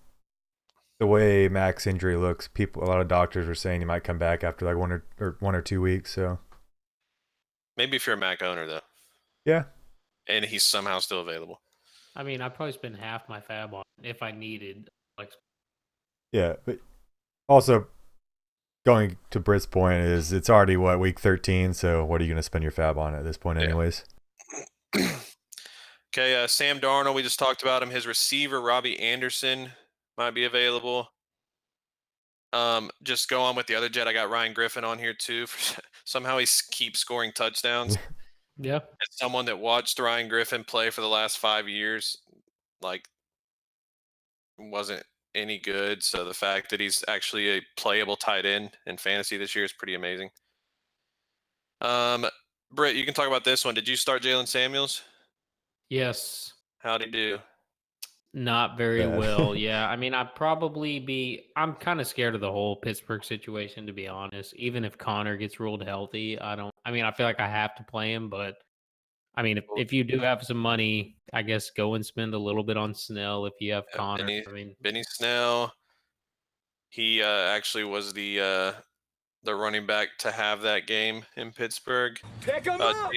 the way Mac's injury looks, a lot of doctors are saying he might come back after like 1 or 2 weeks. So Maybe if you're a Mac owner though, yeah, and he's somehow still available. I mean, I'd probably spend half my fab on it if I needed. Like, yeah. But also, going to Britt's point is it's already week 13. So what are you going to spend your fab on at this point, Yeah. anyways? Okay, Sam Darnold, we just talked about him. His receiver, Robbie Anderson, might be available. Just go on with the other jet. I got Ryan Griffin on here too. Somehow he keeps scoring touchdowns. yeah. As someone that watched Ryan Griffin play for the last 5 years, like, wasn't any good. So the fact that he's actually a playable tight end in fantasy this year is pretty amazing. Britt, you can talk about this one. Did you start Jalen Samuels? Yes. How'd he do? Not very Bad. well. Yeah. I mean, I'm kind of scared of the whole Pittsburgh situation, to be honest. Even if Connor gets ruled healthy, I feel like I have to play him, but I mean, if you do have some money, I guess go and spend a little bit on Snell if you have Connor. Benny Snell. He actually was the running back to have that game in Pittsburgh. Pick him up.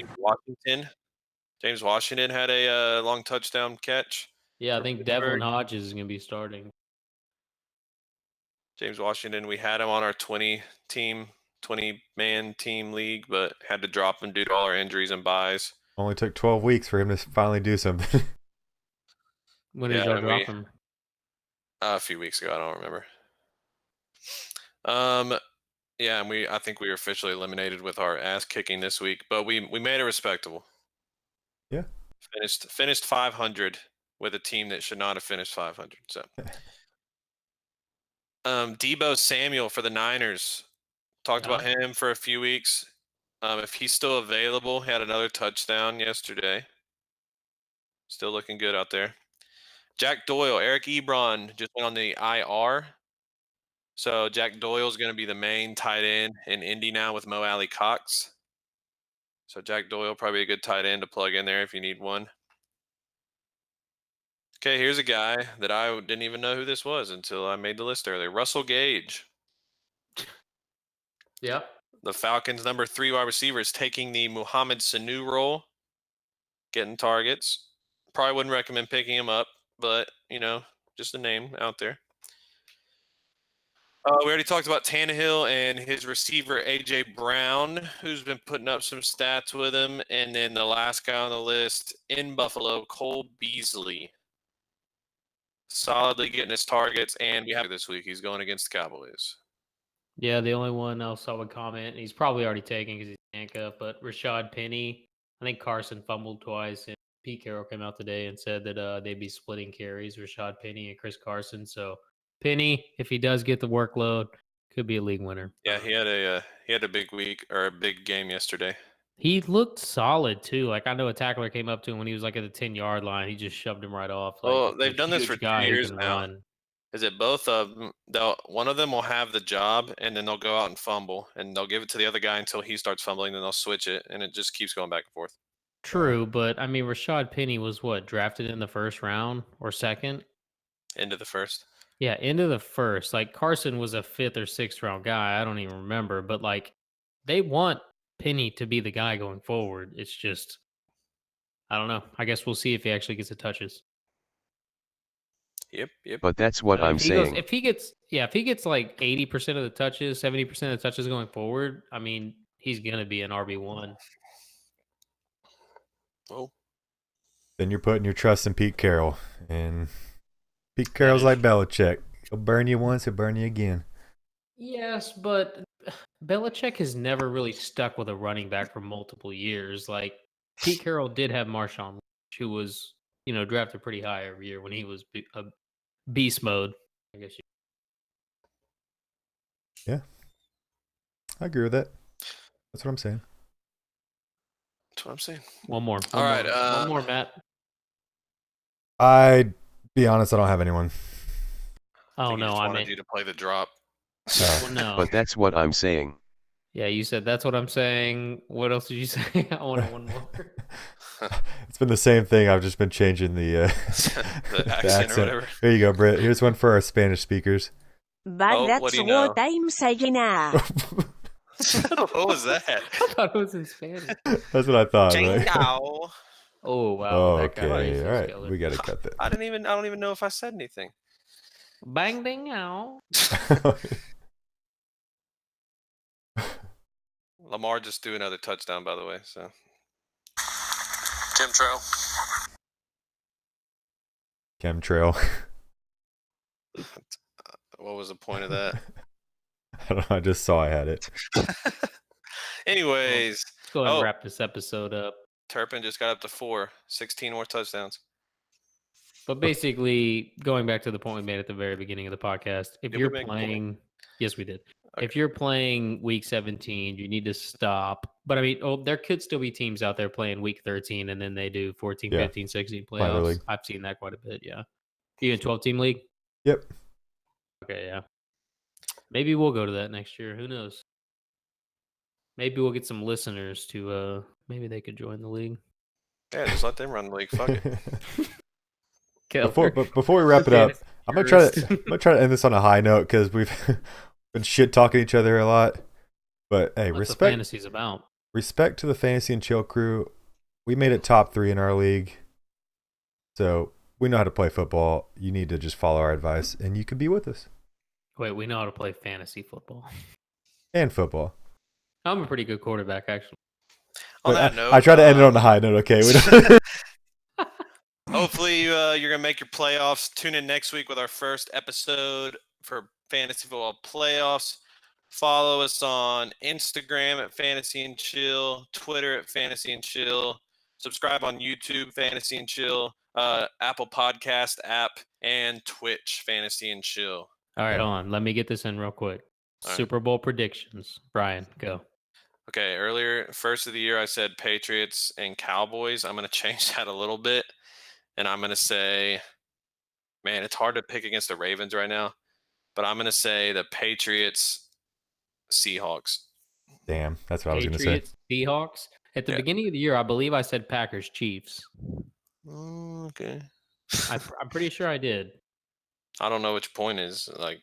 James Washington had a long touchdown catch. Yeah, I for think Pittsburgh. Devlin Hodges is going to be starting. James Washington, we had him on our 20-man team league, but had to drop him due to all our injuries and buys. Only took 12 weeks for him to finally do something. When did y'all drop him? A few weeks ago, I don't remember. Yeah, and I think we were officially eliminated with our ass kicking this week, but we made it respectable. Yeah. Finished 500 with a team that should not have finished 500. So, Deebo Samuel for the Niners. Talked about him for a few weeks. If he's still available, he had another touchdown yesterday. Still looking good out there. Jack Doyle, Eric Ebron just went on the IR. So Jack Doyle's going to be the main tight end in Indy now with Mo Alley Cox. So Jack Doyle, probably a good tight end to plug in there if you need one. Okay, here's a guy that I didn't even know who this was until I made the list earlier. Russell Gage. Yeah. The Falcons' number 3 wide receiver is taking the Muhammad Sanu role, getting targets. Probably wouldn't recommend picking him up, but, just a name out there. We already talked about Tannehill and his receiver, A.J. Brown, who's been putting up some stats with him. And then the last guy on the list in Buffalo, Cole Beasley. Solidly getting his targets, and we have this week. He's going against the Cowboys. Yeah, the only one else I would comment, and he's probably already taken because he's handcuffed, but Rashad Penny. I think Carson fumbled twice, and Pete Carroll came out today and said that they'd be splitting carries, Rashad Penny and Chris Carson. So Penny, if he does get the workload, could be a league winner. Yeah, he had a big week or a big game yesterday. He looked solid too. Like, I know a tackler came up to him when he was like at the 10-yard line. He just shoved him right off. Like, Well, they've done this for 2 years now. Run. Is it both of them? One of them will have the job, and then they'll go out and fumble, and they'll give it to the other guy until he starts fumbling, then they'll switch it, and it just keeps going back and forth. True, but I mean, Rashad Penny was drafted in the first round or second? Into the first. Yeah, into the first. Like, Carson was a 5th or 6th round guy. I don't even remember, but like, they want Penny to be the guy going forward. It's just, I don't know. I guess we'll see if he actually gets the touches. Yep. But that's what I'm saying. If he gets like 80% of the touches, 70% of the touches going forward, I mean, he's gonna be an RB1. Oh. Then you're putting your trust in Pete Carroll, and Pete Carroll's like Belichick. He'll burn you once, he'll burn you again. Yes, but Belichick has never really stuck with a running back for multiple years. Like, Pete Carroll did have Marshawn Lynch, who was drafted pretty high every year when he was a beast mode. I guess. Yeah, I agree with that. That's what I'm saying. That's what I'm saying. One more. All right, One more, Matt. Be honest, I don't have anyone. I Oh think he no, just I wanted mean, you to play the drop. well, no. But that's what I'm saying. Yeah, you said that's what I'm saying. What else did you say? I wanted one more. It's been the same thing. I've just been changing the the accent or whatever. Here you go, Britt. Here's one for our Spanish speakers. But Oh, that's what do you what know? I'm saying now. What was that? I thought it was in Spanish. That's what I thought. Right? Chingao. Oh wow. Oh, that guy okay. is All a right. skiller. We got to cut that. I don't even know if I said anything. Bang ding out. Lamar just threw another touchdown, by the way. So Chemtrail. what was the point of that? I don't know. I just saw I had it. Anyways, Let's go ahead and Oh. wrap this episode up. Turpin just got up to 4, 16 more touchdowns. But basically, going back to the point we made at the very beginning of the podcast, if Did we you're make a point? playing, yes, we did. Okay. If you're playing week 17, you need to stop. But I mean, there could still be teams out there playing week 13 and then they do 14, Yeah. 15, 16 Minor playoffs. league. I've seen that quite a bit. Yeah. You in 12-team league? Yep. Okay. Yeah. Maybe we'll go to that next year. Who knows? Maybe we'll get some listeners to, maybe they could join the league. Yeah, just let them run the league. Fuck it. Before we wrap it up, I'm gonna try to end this on a high note because we've been shit talking each other a lot. But hey, What's the respect fantasy's about? respect to the Fantasy and Chill crew. We made it top 3 in our league, so we know how to play football. You need to just follow our advice, and you can be with us. Wait, we know how to play fantasy football. And football. I'm a pretty good quarterback, actually. On But that note, I try to end it on a high note. Okay. We don't, hopefully you're gonna make your playoffs. Tune in next week with our first episode for fantasy football playoffs. Follow us on Instagram at Fantasy and Chill, Twitter at Fantasy and Chill. Subscribe on YouTube, Fantasy and Chill, Apple Podcast app, and Twitch, Fantasy and Chill. All right, hold on. Let me get this in real quick. All right. Super Bowl predictions. Brian, go. Okay, earlier, first of the year, I said Patriots and Cowboys. I'm going to change that a little bit, and I'm going to say, man, it's hard to pick against the Ravens right now, but I'm going to say the Patriots, Seahawks. damn, that's what I was gonna say. Patriots, Seahawks. At the Yeah. beginning of the year, I believe I said Packers, Chiefs. Okay. I'm pretty sure I did. I don't know which point is. Like,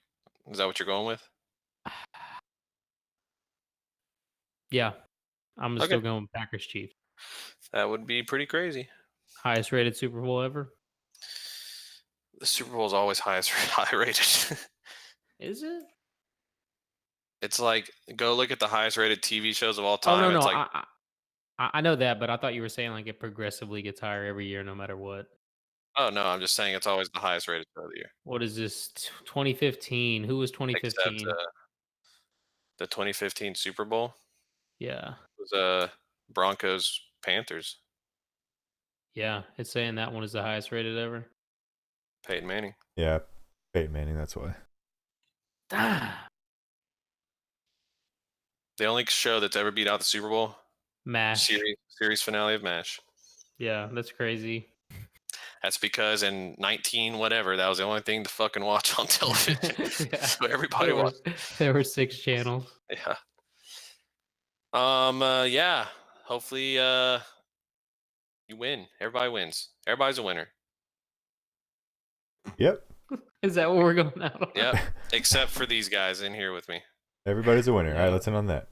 is that what you're going with? Yeah, I'm Okay. still going with Packers, Chiefs. That would be pretty crazy. Highest rated Super Bowl ever. The Super Bowl is always high rated. Is it? It's like, go look at the highest rated TV shows of all Oh time. no, It's no, like, I know that, but I thought you were saying like it progressively gets higher every year, no matter what. oh no, I'm just saying it's always the highest rated show of the year. What is this? 2015? Who was Except 2015? the 2015 Super Bowl Yeah, was Broncos Panthers. yeah. It's saying that one is the highest rated ever. Peyton Manning. Yeah, Peyton Manning. That's why. Ah, The only show that's ever beat out the Super Bowl MASH. series finale of MASH. Yeah, that's crazy. That's because in 19 whatever, that was the only thing to fucking watch on television. Yeah. So everybody There watched. there were 6 channels. Yeah. Yeah. Hopefully you win. Everybody wins. Everybody's a winner. Yep. Is that what we're going out on? Yep. Except for these guys in here with me. Everybody's a winner. All right, let's end on that.